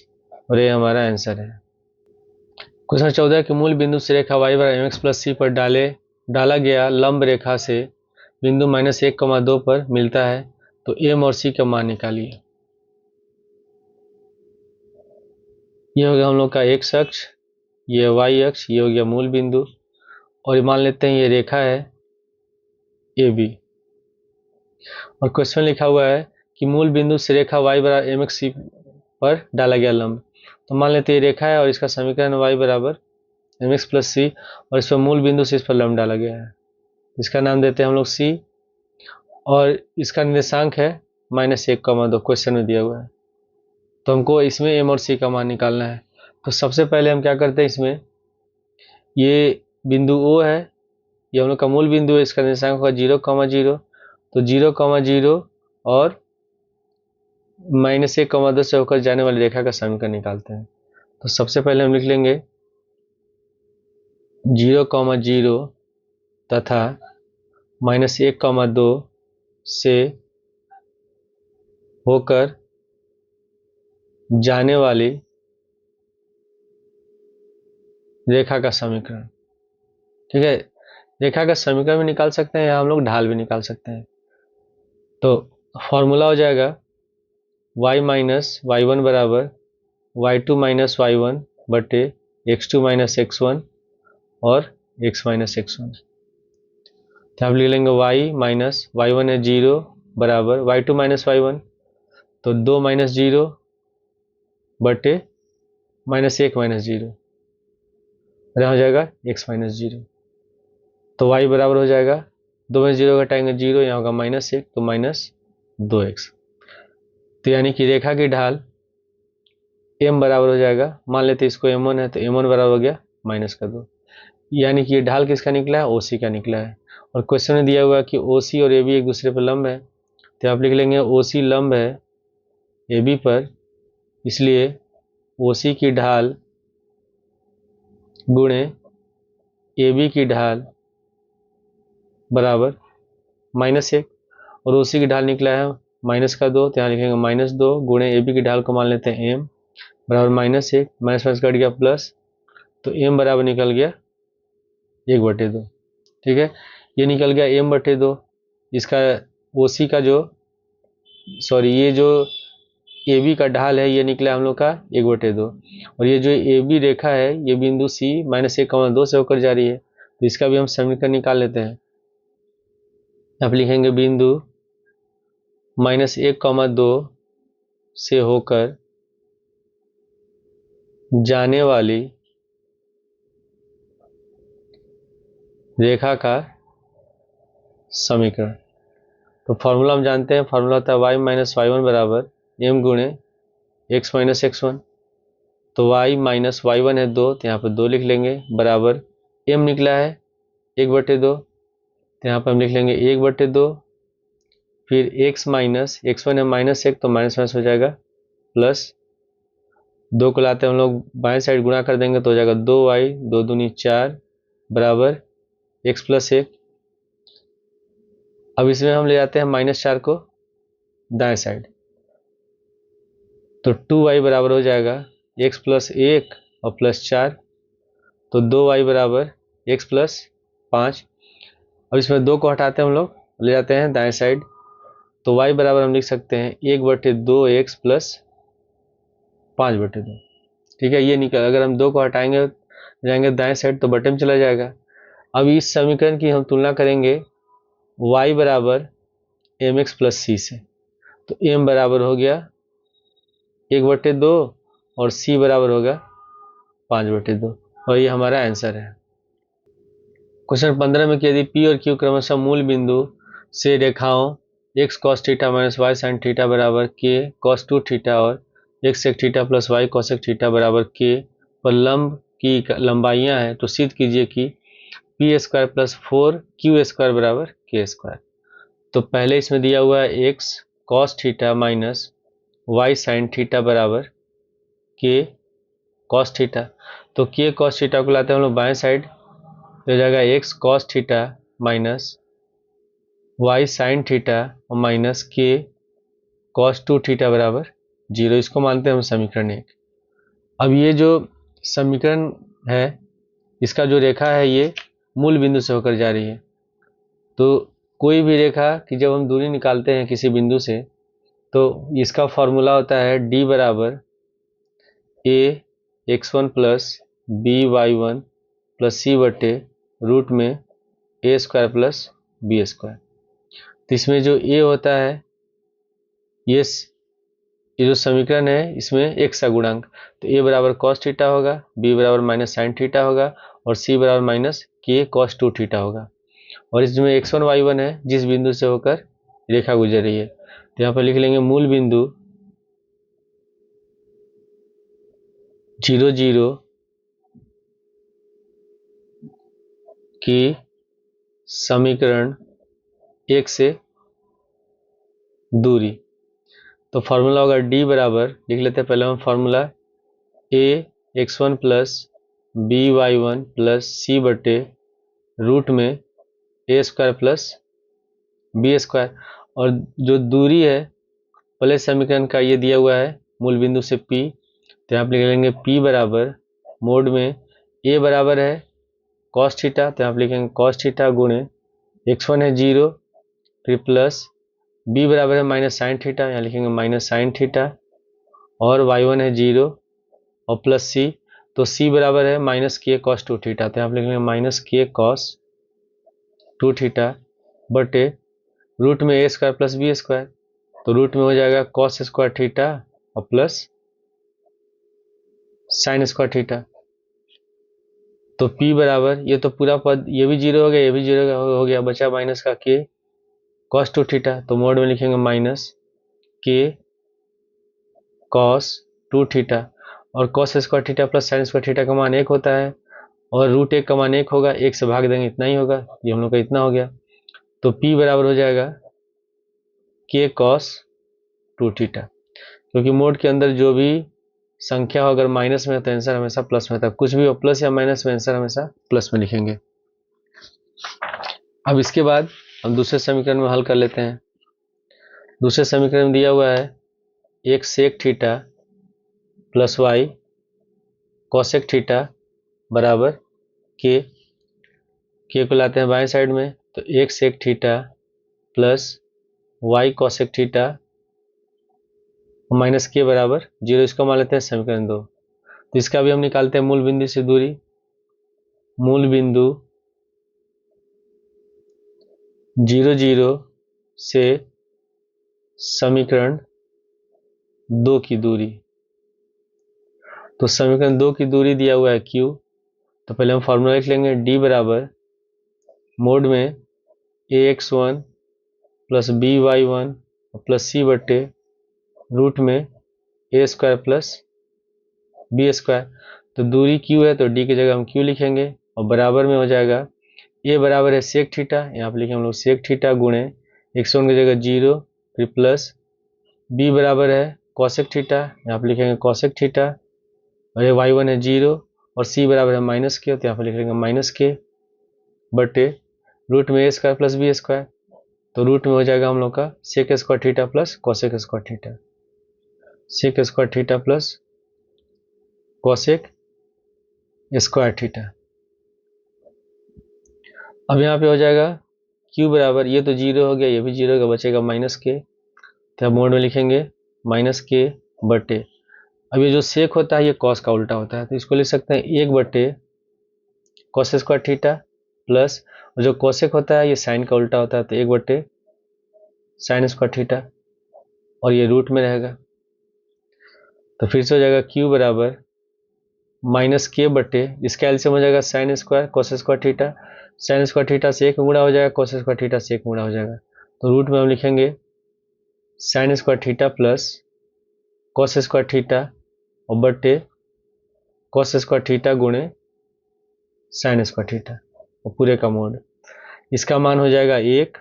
और ये हमारा आंसर है। क्वेश्चन 14 के मूल बिंदु से रेखा y बराबर mx प्लस c पर डाला गया लंब रेखा से बिंदु -1, 2 पर मिलता है, तो m और c का मान निकालिए। ये हो गया हम लोग का x अक्ष, ये y अक्ष, ये हो गया मूल बिंदु, और मान लेते हैं ये रेखा है AB, और क्वेश्चन लिखा हुआ है कि मूल बिंदु से रेखा y बराबर mx c पर डाला गया लंब। तो मान लेते हैं ये रेखा है और इसका समीकरण y बराबर mx प्लस c, और इस पर मूल बिंदु से इस पर लंब डाला गया है, इसका नाम देते हैं हम लोग c, और इसका निर्देशांक है -1, 2 क्वेश्चन में दिया हुआ है। तो हमको इसमें m और c का मान निकालना है। तो सबसे पहले हम क्या करते हैं, इसमें ये बिंदु O है, ये हम लोग का मूल बिंदु है, इसका निर्देशांक होगा 0, 0, तो 0, 0 और -1, 2 से होकर जाने वाली रेखा का समीकरण निकालते हैं। तो सबसे पहले हम लिख लेंगे 0, 0 तथा -1, 2 से होकर जाने वाली रेखा का समीकरण। ठीक है, रेखा का समीकरण भी निकाल सकते हैं या हम लोग ढाल भी निकाल सकते हैं। तो फॉर्मूला हो जाएगा y माइनस y1 बराबर y2 माइनस y1 बटे x2 माइनस x1 और x माइनस x1। तो आप लिख लेंगे y माइनस y1 है 0 बराबर y2 माइनस y1, तो 2 माइनस 0 बटे -1 माइनस 0, यहाँ हो जाएगा x माइनस 0। तो y बराबर हो जाएगा 2 में 0 घटाएंगे 0, यहाँ होगा -1 तो -2x। तो यानी कि रेखा की ढाल m बराबर हो जाएगा, मान लेते इसको m1 है तो m1 बराबर हो गया -2, यानी कि ये ढाल किसका निकला है, OC का निकला है। और क्वेश्चन में दिया हुआ कि OC और AB एक दूसरे पर लंब है, तो आप लिख लेंगे OC लंब है AB पर, इसलिए OC की ढाल गुणे AB की ढाल बराबर -1, और OC की ढाल निकला है -2, तो यहाँ लिखेंगे -2 गुणे AB की ढाल को मान लेते हैं m बराबर -1, माइनस कट गया प्लस, तो m बराबर निकल गया 1/2। ठीक है, ये निकल गया m/2, इसका OC का जो ये जो AB का ढाल है ये निकला हम लोग का 1/2, और ये जो AB रेखा है ये बिंदु C -1, 2 से होकर जा रही है, तो इसका भी हम समीकरण निकाल लेते हैं। आप लिखेंगे बिंदु -1, 2 से होकर जाने वाली रेखा का समीकरण। तो फॉर्मूला हम जानते हैं, फॉर्मूला होता है y माइनस y1 बराबर m गुणे x माइनस x1। तो y माइनस y1 है 2, तो यहाँ पर 2 लिख लेंगे बराबर m निकला है 1/2, तो यहाँ पर हम लिख लेंगे 1/2, फिर x माइनस x1 है -1, तो माइनस हो जाएगा प्लस 2 को लाते हैं हम लोग बाएं साइड गुणा कर देंगे तो हो जाएगा 2y 2 दूनी 4 बराबर x प्लस 1। अब इसमें हम ले जाते हैं -4 को दाएं साइड, तो 2y बराबर हो जाएगा x प्लस 1 और प्लस 4, तो 2y बराबर x प्लस 5। अब इसमें 2 को हटाते हैं हम लोग, ले जाते हैं दाएं साइड, तो y बराबर हम लिख सकते हैं 1/2x प्लस 5/2। ठीक है, ये निकल, अगर हम 2 को हटाएंगे जाएंगे दाएं साइड तो बटे में चला जाएगा। अब इस समीकरण की हम तुलना करेंगे y बराबर mx प्लस c से, तो m बराबर हो गया 1/2 और c बराबर होगा 5/2, और ये हमारा आंसर है। क्वेश्चन 15 में यदि p और q क्रमशः मूल बिंदु से रेखाओं x cos theta minus y sin theta बराबर k cos 2 थीटा और x sec theta plus y cosec theta बराबर k पर लंब की लंबाइयां हैं, तो सिद्ध कीजिए कि p² प्लस 4q² बराबर k²। तो पहले इसमें दिया हुआ है x cos theta minus y sin theta बराबर k cos थीटा, तो k cos थीटा को लाते हैं हम लोग बाएं साइड, तो हो जाएगा x cos theta minus y sin theta और माइनस k cos 2 थीटा बराबर 0। इसको मानते हैं हम समीकरण 1। अब ये जो समीकरण है, इसका जो रेखा है ये मूल बिंदु से होकर जा रही है, तो कोई भी रेखा की जब हम दूरी निकालते हैं किसी बिंदु से, तो इसका फॉर्मूला होता है d बराबर a x1 plus b y1 plus c बटे रूट में a² प्लस b²। तो इसमें जो a होता है, ये जो समीकरण है इसमें x का गुणांक, तो a बराबर cos थीटा होगा, b बराबर माइनस साइन थीटा होगा और c बराबर माइनस k cos 2 थीटा होगा। और इसमें x1 y1 है जिस बिंदु से होकर रेखा गुजर रही है, तो यहाँ पर लिख लेंगे मूल बिंदु 0 0 की समीकरण 1 से दूरी। तो फॉर्मूला होगा d बराबर, लिख लेते हैं पहले हम formula, a x1 plus b y1 plus c बटे रूट में a² प्लस b²। और जो दूरी है पहले समीकरण का ये दिया हुआ है मूल बिंदु से p, तो यहाँ पर लिख लेंगे p बराबर मोड में a बराबर है cos थीटा, तो यहाँ पर लिखेंगे cos थीटा गुणे x1 है 0, फिर प्लस b बराबर है माइनस साइन थीटा, यहाँ लिखेंगे माइनस साइन थीटा, और y1 है 0 और प्लस c, तो c बराबर है माइनस k cos 2 थीटा, तो यहाँ पर लिखेंगे माइनस k cos 2 थीटा बटे रूट में a² प्लस b², तो रूट में हो जाएगा cos² थीटा और प्लस sin² थीटा। तो p बराबर, ये तो पूरा पद ये भी 0 हो गया, ये भी 0 हो गया, बचा माइनस का k cos 2 थीटा, तो मोड में लिखेंगे माइनस k cos 2 थीटा, और cos² theta plus sin² theta का मान 1 होता है, और रूट 1 का मान 1 होगा, 1 से भाग देंगे इतना ही होगा, ये हम लोग का इतना हो गया। तो p बराबर हो जाएगा k cos 2 थीटा, क्योंकि मोड के अंदर जो भी संख्या हो अगर माइनस में है तो आंसर हमेशा प्लस में होता है, कुछ भी हो प्लस या माइनस में आंसर हमेशा प्लस में लिखेंगे। अब इसके बाद हम दूसरे समीकरण में हल कर लेते हैं। दूसरे समीकरण में दिया हुआ है x sec theta plus y cosec theta बराबर k को लाते हैं बाएं साइड में, तो x sec theta plus y cosec theta minus के बराबर 0, इसको मान लेते हैं समीकरण 2। तो इसका भी हम निकालते हैं मूल बिंदु से दूरी। मूल बिंदु 0 0 से समीकरण 2 की दूरी। तो समीकरण 2 की दूरी दिया हुआ है q, तो पहले हम फॉर्मूला लिख लेंगे d बराबर मोड में ax1 plus by1 plus c बटे रूट में a² प्लस b²। तो दूरी q है तो d की जगह हम q लिखेंगे, और बराबर में हो जाएगा a बराबर है सेक थीटा, यहाँ पे लिखेंगे हम लोग सेक थीटा गुणे x1 की जगह 0, फिर प्लस b बराबर है कॉसेक थीटा, यहाँ पे लिखेंगे कॉसेक थीटा और ये y1 है 0 और c बराबर है माइनस के, तो यहाँ पर लिख लेंगे माइनस के बटे रूट में a square plus B square, तो रूट में हो जाएगा हम लोग का sec square theta plus cosec square theta, sec square theta plus cosec square theta. अब यहाँ पे हो जाएगा q बराबर, ये तो 0 हो गया, ये भी 0 हो गया, बचेगा माइनस के, तो अब मोड में लिखेंगे माइनस के बटे, अब ये जो सेक होता है ये कॉस का उल्टा होता है, तो इसको लिख सकते हैं 1 बटे कॉस स्क्वायर थीटा प्लस, और जो कोसेक होता है ये साइन का उल्टा होता है, तो 1 बटे साइन स्क्वायर थीटा, और ये रूट में रहेगा, तो फिर से हो जाएगा q बराबर माइनस के बटे, इसका एलसीएम हो जाएगा साइन स्क्वायर कोस square theta, sign square theta से 1 में गुणा हो जाएगा, कोस स्क्वायर थीटा से 1 में गुणा हो जाएगा, तो रूट में हम लिखेंगे sign square theta plus cos square theta और बटे कोस स्क्वायर थीटा गुणे साइन स्क्वायर थीटा और पूरे का मोड, इसका मान हो जाएगा 1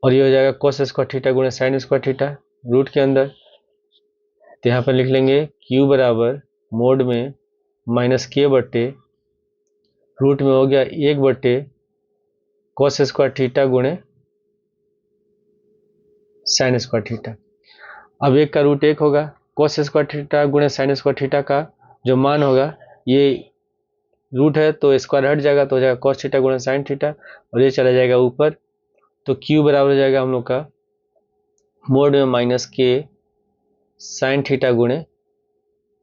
और ये हो जाएगा कोस स्क्वायर थीटा गुणे साइन स्क्वायर थीटा रूट के अंदर, तो यहाँ पर लिख लेंगे q बराबर मोड में माइनस के बटे रूट में हो गया 1 बटे कोस स्क्वायर थीटा गुणे साइन स्क्वायर थीटा। अब 1 का रूट 1 होगा, कोस स्क्वायर थीटा गुणे साइन स्क्वायर थीटा का जो मान होगा, ये रूट है तो स्क्वायर हट जाएगा, तो हो जाएगा कोस थीटा गुणे साइन थीटा, और ये चला जाएगा ऊपर, तो q बराबर हो जाएगा हम लोग का मोड में माइनस के साइन थीटा गुणे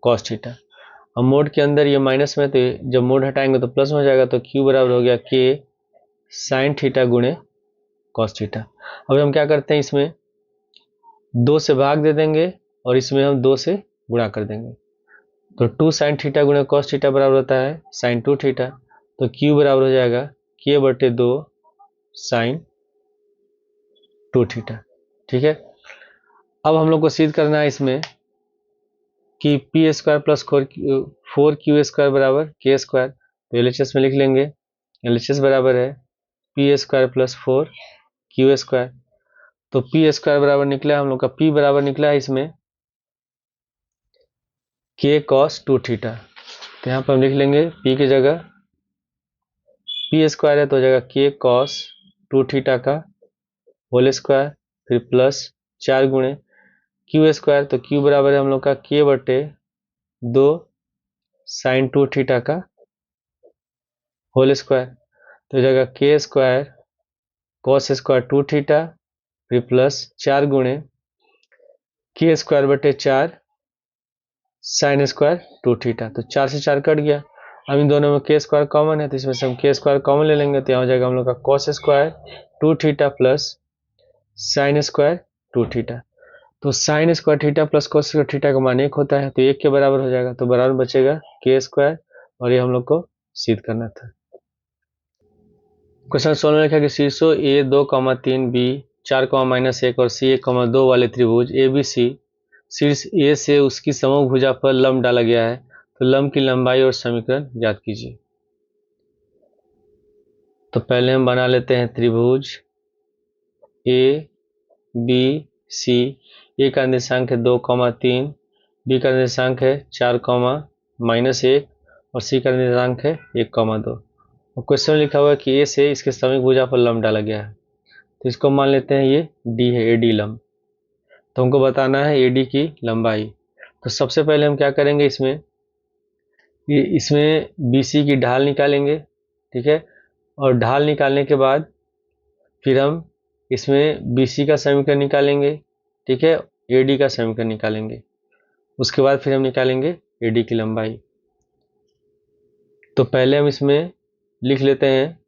कॉस थीटा। अब मोड के अंदर ये माइनस में, तो जब मोड हटाएंगे तो प्लस में हो जाएगा, तो q बराबर हो गया के साइन थीटा गुणे कॉस थीटा। अब हम क्या करते हैं, इसमें 2 से भाग दे देंगे और इसमें हम 2 से गुणा कर देंगे, तो 2 साइन थीटा गुणे कॉस थीटा बराबर होता है साइन 2 थीटा, तो q बराबर हो जाएगा के बटे 2 साइन 2 थीटा। ठीक है, अब हम लोग को सिद्ध करना है इसमें कि P square plus 4q square बराबर के स्क्वायर, तो LHS में लिख लेंगे, LHS बराबर है P square plus 4q square, तो पी स्क्वायर बराबर निकला हम लोग का, p बराबर निकला है इसमें के कॉस 2 थीटा, तो यहाँ पर हम लिख लेंगे p की जगह पी स्क्वायर है तो हो जाएगा के कॉस 2 थीटा का होल स्क्वायर, फिर प्लस 4 गुणे क्यू स्क्वायर, तो q बराबर है हम लोग का के बटे 2 साइन 2 थीटा का होल स्क्वायर, तो हो जाएगा के स्क्वायर कॉस स्क्वायर 2 थीटा फिर प्लस 4 गुणे के स्क्वायर बटे 4 साइन स्क्वायर 2 थीटा, तो 4 से 4 कट गया, अब इन दोनों में के स्क्वायर कॉमन है, तो इसमें से हम के स्क्वायर कॉमन ले लेंगे, तो यहाँ हो जाएगा हम लोग का cos square 2 theta plus sine square 2 theta, तो sine square theta plus cos square theta का मान 1 होता है, तो 1 के बराबर हो जाएगा, तो बराबर बचेगा के स्क्वायर, और ये हम लोग को सिद्ध करना था। क्वेश्चन सोल्व में लिखा कि शीर्षों a2,3 b 4,-1 और c 1,2 वाले त्रिभुज ABC शीर्ष A से उसकी समूह भुजा पर लंब डाला गया है, तो लंब की लंबाई और समीकरण ज्ञात कीजिए। तो पहले हम बना लेते हैं त्रिभुज ABC, A का निर्देशांक है 2,3, B का निर्देशांक है 4,-1 और C का निर्देशांक है 1,2। और क्वेश्चन में लिखा हुआ है कि A से इसके समीप भुजा पर लंब डाला गया है, तो इसको मान लेते हैं ये D है, AD लंब, तो हमको बताना है AD की लंबाई। तो सबसे पहले हम क्या करेंगे, इसमें BC की ढाल निकालेंगे, ठीक है, और ढाल निकालने के बाद फिर हम इसमें BC का समीकरण निकालेंगे, ठीक है, AD का समीकरण निकालेंगे, उसके बाद फिर हम निकालेंगे AD की लंबाई। तो पहले हम इसमें लिख लेते हैं,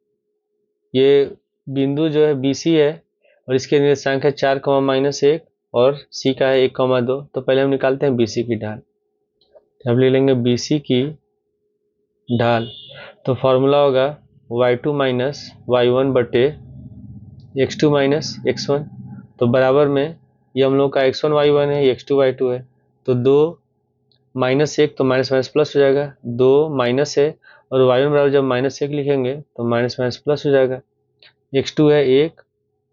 ये बिंदु जो है BC है और इसके निर्देशांक है 4,-1 और C का है 1,2, तो पहले हम निकालते हैं BC की ढाल, तो हम ले लेंगे BC की ढाल, तो फॉर्मूला होगा y2 माइनस y1 बटे x2 माइनस x1, तो बराबर में ये हम लोग का x1 y1 है, x2 y2 है, तो 2 -1 तो माइनस माइनस प्लस हो जाएगा, 2 माइनस है और y1 बराबर जब -1 लिखेंगे तो माइनस माइनस प्लस हो जाएगा, x2 है 1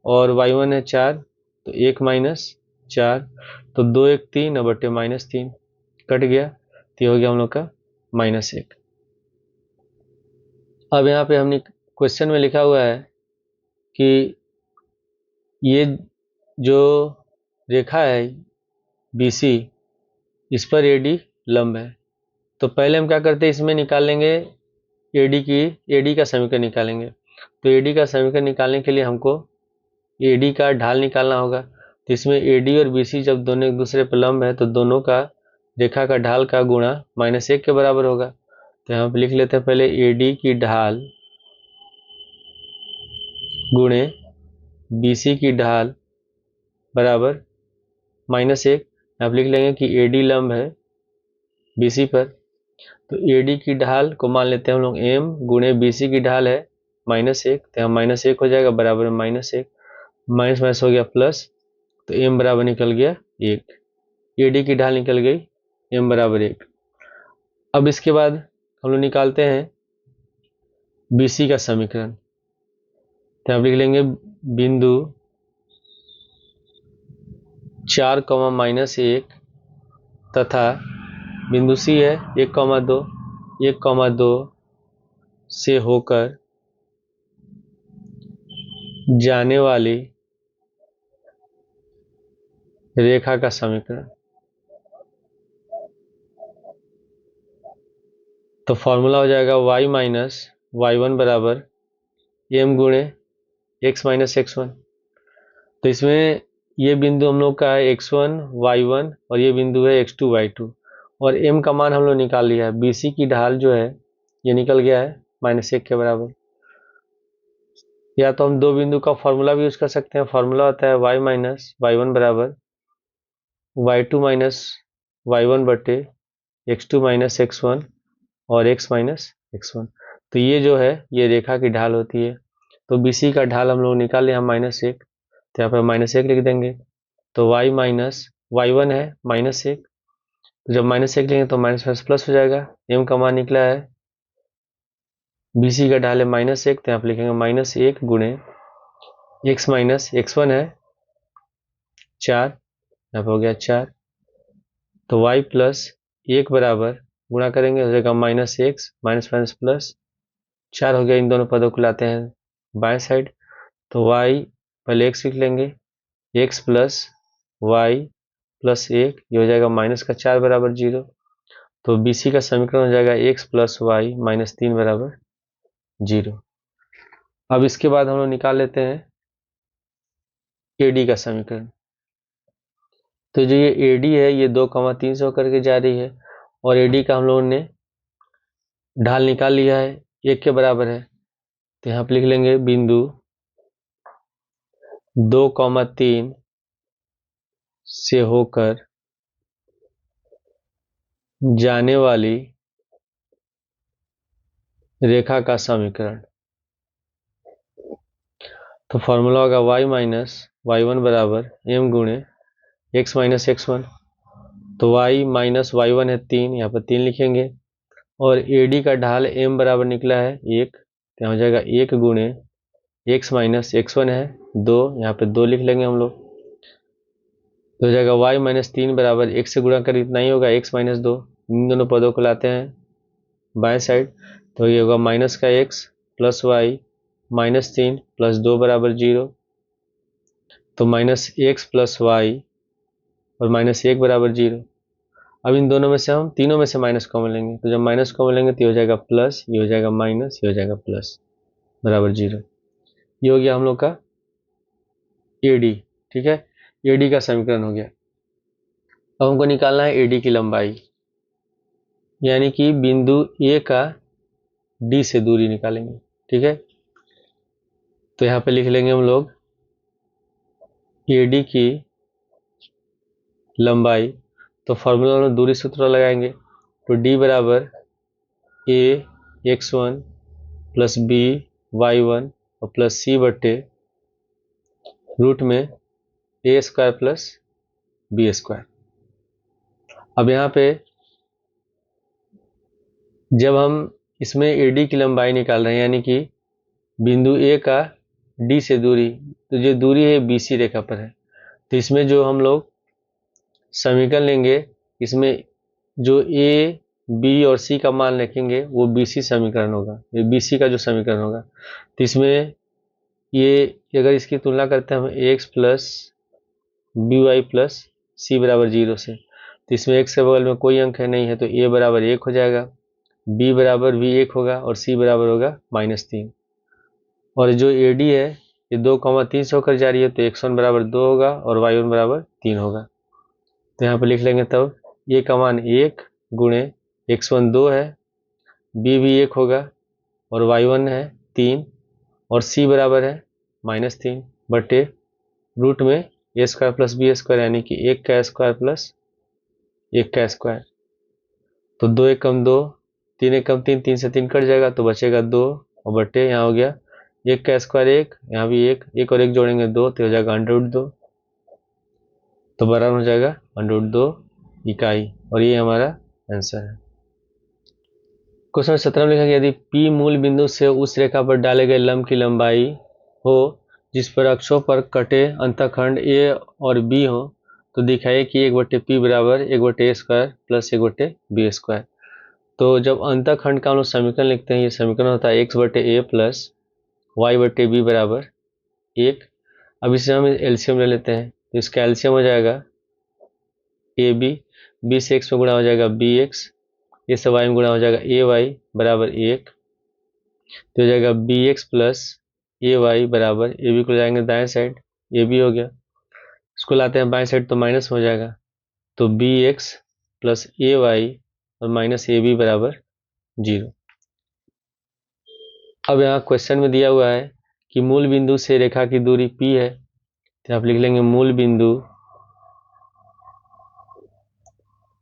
और y1 है 4, तो 1 - 4, तो 2 1 3 और बटे -3 कट गया, तो ये हो गया हम लोग का -1। अब यहाँ पे हमने क्वेश्चन में लिखा हुआ है कि ये जो रेखा है BC, इस पर AD लंब है। तो पहले हम क्या करते हैं, इसमें निकाल लेंगे AD का समीकरण निकालेंगे। तो AD का समीकरण निकालने के लिए हमको AD का ढाल निकालना होगा। तो इसमें AD और BC जब दोनों एक दूसरे पर लंब है तो दोनों का रेखा का ढाल का गुणा -1 के बराबर होगा। तो यहाँ पे लिख लेते हैं पहले AD की ढाल गुणे BC की ढाल बराबर -1। यहाँ पे लिख लेंगे कि AD लंब है BC पर, तो AD की ढाल को मान लेते हैं हम लोग m गुणे BC की ढाल है -1। तो यहाँ -1 हो जाएगा बराबर में -1, माइनस माइनस हो गया प्लस, तो m बराबर निकल गया 1। AD की ढाल निकल गई m बराबर 1। अब इसके बाद हम लोग निकालते हैं BC का समीकरण। तो आप लिख लेंगे बिंदु 4, -1 तथा बिंदु C है 1, 2 से होकर जाने वाली रेखा का समीकरण। तो फॉर्मूला हो जाएगा y माइनस y1 बराबर m गुणे x माइनस x1। तो इसमें ये बिंदु हम लोग का है x1 y1 और ये बिंदु है x2 y2, और m का मान हम लोग निकाल लिया है। BC की ढाल जो है ये निकल गया है -1 के बराबर। या तो हम दो बिंदु का फॉर्मूला भी यूज कर सकते हैं। फॉर्मूला होता है y माइनस y1 बराबर y2 माइनस y1 बटे x2 माइनस x1 और x माइनस x1। तो ये जो है ये रेखा की ढाल होती है। तो BC का ढाल हम लोग निकाल लिया -1, तो यहाँ पर -1 लिख देंगे। तो y माइनस y1 है -1, तो जब -1 लिखेंगे तो माइनस माइनस प्लस हो जाएगा। m का मान निकला है, BC का ढाल है -1, तो यहाँ पर लिखेंगे -1 गुणे x माइनस x1 है 4, यहाँ पर हो गया 4। तो y प्लस 1 बराबर गुणा करेंगे हो जाएगा -x माइनस माइनस प्लस 4 हो गया। इन दोनों पदों को लाते हैं बाएं साइड, तो y पहले x लिख लेंगे, x प्लस y प्लस 1 ये हो जाएगा -4 बराबर 0। तो BC का समीकरण हो जाएगा x प्लस y -3 बराबर 0। अब इसके बाद हम लोग निकाल लेते हैं AD का समीकरण। तो जो ये AD है ये 2, 3 से होकर के जा रही है, और AD का हम लोगों ने ढाल निकाल लिया है 1 के बराबर है। तो यहाँ पे लिख लेंगे बिंदु 2, 3 से होकर जाने वाली रेखा का समीकरण। तो फॉर्मूला होगा y माइनस y1 बराबर m गुणे x माइनस x1। तो y माइनस y1 है 3, यहाँ पर 3 लिखेंगे, और AD का ढाल m बराबर निकला है 1, तो हो जाएगा 1 गुणे x माइनस x1 है 2, यहाँ पे 2 लिख लेंगे हम लोग। तो हो जाएगा y माइनस 3 बराबर 1 से गुणा कर इतना ही होगा x माइनस 2। इन दोनों पदों को लाते हैं बाएं साइड, तो ये होगा माइनस का x प्लस y -3 प्लस 2 बराबर 0। तो -x प्लस y और -1 बराबर 0। अब इन दोनों में से हम तीनों में से माइनस कॉमन लेंगे, तो जब माइनस कॉमन लेंगे तो ये हो जाएगा प्लस, ये हो जाएगा माइनस, ये हो जाएगा प्लस बराबर 0। ये हो गया हम लोग का AD। ठीक है, AD का समीकरण हो गया। अब हमको निकालना है AD की लंबाई, यानी कि बिंदु A का D से दूरी निकालेंगे। ठीक है, तो यहाँ पे लिख लेंगे हम लोग AD की लंबाई। तो फॉर्मूला में दूरी सूत्र लगाएंगे, तो D बराबर A x1 plus B y1 और प्लस C बटे रूट में A square plus B square. अब यहाँ पे जब हम इसमें AD की लंबाई निकाल रहे हैं, यानी कि बिंदु A का D से दूरी, तो जो दूरी है BC रेखा पर है, तो इसमें जो हम लोग समीकरण लेंगे, इसमें जो A बी और सी का मान रखेंगे वो BC समीकरण होगा, ये BC का जो समीकरण होगा। तो इसमें ये अगर इसकी तुलना करते हैं हम ax plus by plus C बराबर 0 से, तो इसमें x के बगल में कोई अंक है नहीं है, तो a बराबर 1 हो जाएगा, b बराबर भी 1 होगा और c बराबर होगा -3। और जो AD है ये 2,3 से होकर जा रही है, तो x1 बराबर 2 होगा और y1 बराबर 3 होगा। तो यहाँ पर लिख लेंगे तब a का मान 1 गुणे x1 2 है, b भी 1 होगा और y1 है 3 और c बराबर है -3 बटे रूट में a square plus B square, यानी कि 1 का स्क्वायर प्लस 1 का स्क्वायर। तो 2 एकम 2, 3 एकम 3, 3 से 3 कट जाएगा तो बचेगा 2 और बटे यहाँ हो गया 1 का स्क्वायर 1, यहाँ भी 1 और 1 जोड़ेंगे 2, तो हो जाएगा √2, तो बराबर हो जाएगा √2 इकाई, और ये हमारा आंसर है। क्वेश्चन 17 में लिखा गया, यदि P मूल बिंदु से उस रेखा पर डाले गए लंब की लंबाई हो जिस पर अक्षों पर कटे अंतःखंड A और B हो, तो दिखाइए कि 1/P बराबर 1/A² प्लस 1/B²। तो जब अंतःखंड का हम लोग समीकरण लिखते हैं, ये समीकरण होता है x/A प्लस y/B बराबर 1। अब इसे हम एलसीएम ले लेते हैं, तो इसका एलसीएम हो जाएगा AB, B से x में गुणा हो जाएगा BX, ये सब y में गुणा हो जाएगा AY बराबर 1, तो हो जाएगा BX प्लस AY बराबर AB को जाएंगे दाएं साइड, AB हो गया, इसको लाते हैं बाएं साइड तो माइनस हो जाएगा, तो BX प्लस AY और माइनस AB बराबर 0। अब यहाँ क्वेश्चन में दिया हुआ है कि मूल बिंदु से रेखा की दूरी P है, तो आप लिख लेंगे मूल बिंदु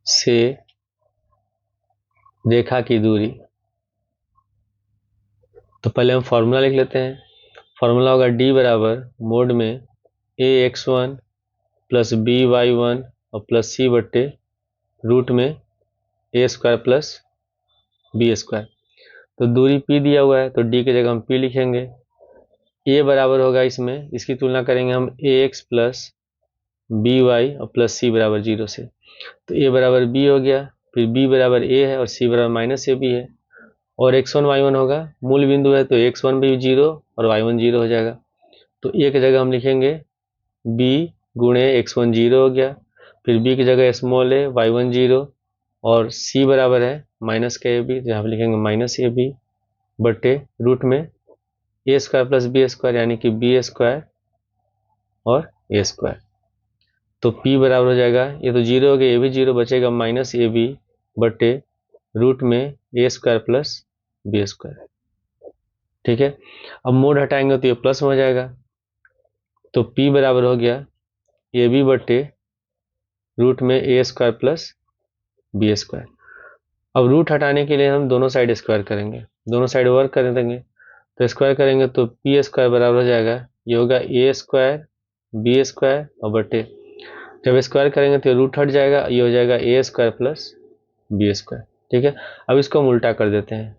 से रेखा की दूरी। तो पहले हम फॉर्मूला लिख लेते हैं, फॉर्मूला होगा D बराबर मोड में AX1 प्लस BY1 और प्लस C बट्टे रूट में A² प्लस B²। तो दूरी P दिया हुआ है तो D की जगह हम P लिखेंगे, A बराबर होगा इसमें, इसकी तुलना करेंगे हम AX प्लस BY और प्लस C बराबर 0 से, तो A बराबर B हो गया, फिर B बराबर A है और C बराबर -AB है, और x1 y1 होगा, मूल बिंदु है तो x1 भी 0 और y1 0 हो जाएगा। तो A की जगह हम लिखेंगे B गुणे x1 0 हो गया, फिर B की जगह स्मॉल a y1 0 और C बराबर है -AB, जहाँ पर लिखेंगे -AB बटे रूट में A² प्लस B² यानी कि B² और A²। तो P बराबर हो जाएगा, ये तो 0 हो गया, ये भी 0 बचेगा -AB बटे रूट में A² प्लस B²। ठीक है, अब मोड हटाएंगे तो ये प्लस में हो जाएगा, तो P बराबर हो गया AB बटे रूट में A² प्लस B²। अब रूट हटाने के लिए हम दोनों साइड स्क्वायर करेंगे, दोनों साइड वर्क कर देंगे, तो स्क्वायर करेंगे तो P² बराबर हो जाएगा, ये होगा A² B² और बटे, जब स्क्वायर करेंगे तो रूट हट जाएगा, ये हो जाएगा A² प्लस B²। ठीक है, अब इसको हम उल्टा कर देते हैं,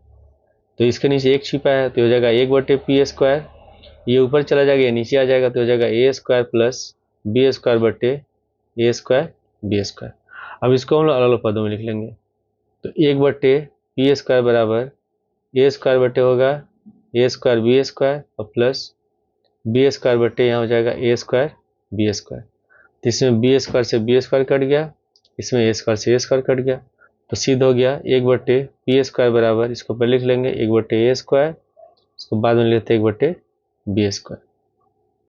तो इसके नीचे 1 छिपा है तो हो जाएगा 1/P², ये ऊपर चला जाएगा, ये नीचे आ जाएगा, तो हो जाएगा A² प्लस B² बटे A² B²। अब इसको हम लोग अलग अलग पदों में लिख लेंगे, तो 1/P² बराबर A² बटे होगा A² B² और प्लस B² बटे यहाँ हो जाएगा A² B²। तो इसमें B² से B² कट गया, इसमें A² से A² कट गया, तो सिद्ध हो गया 1/P² बराबर, इसको पहले लिख लेंगे 1/A², इसको बाद में लेते हैं 1/B²।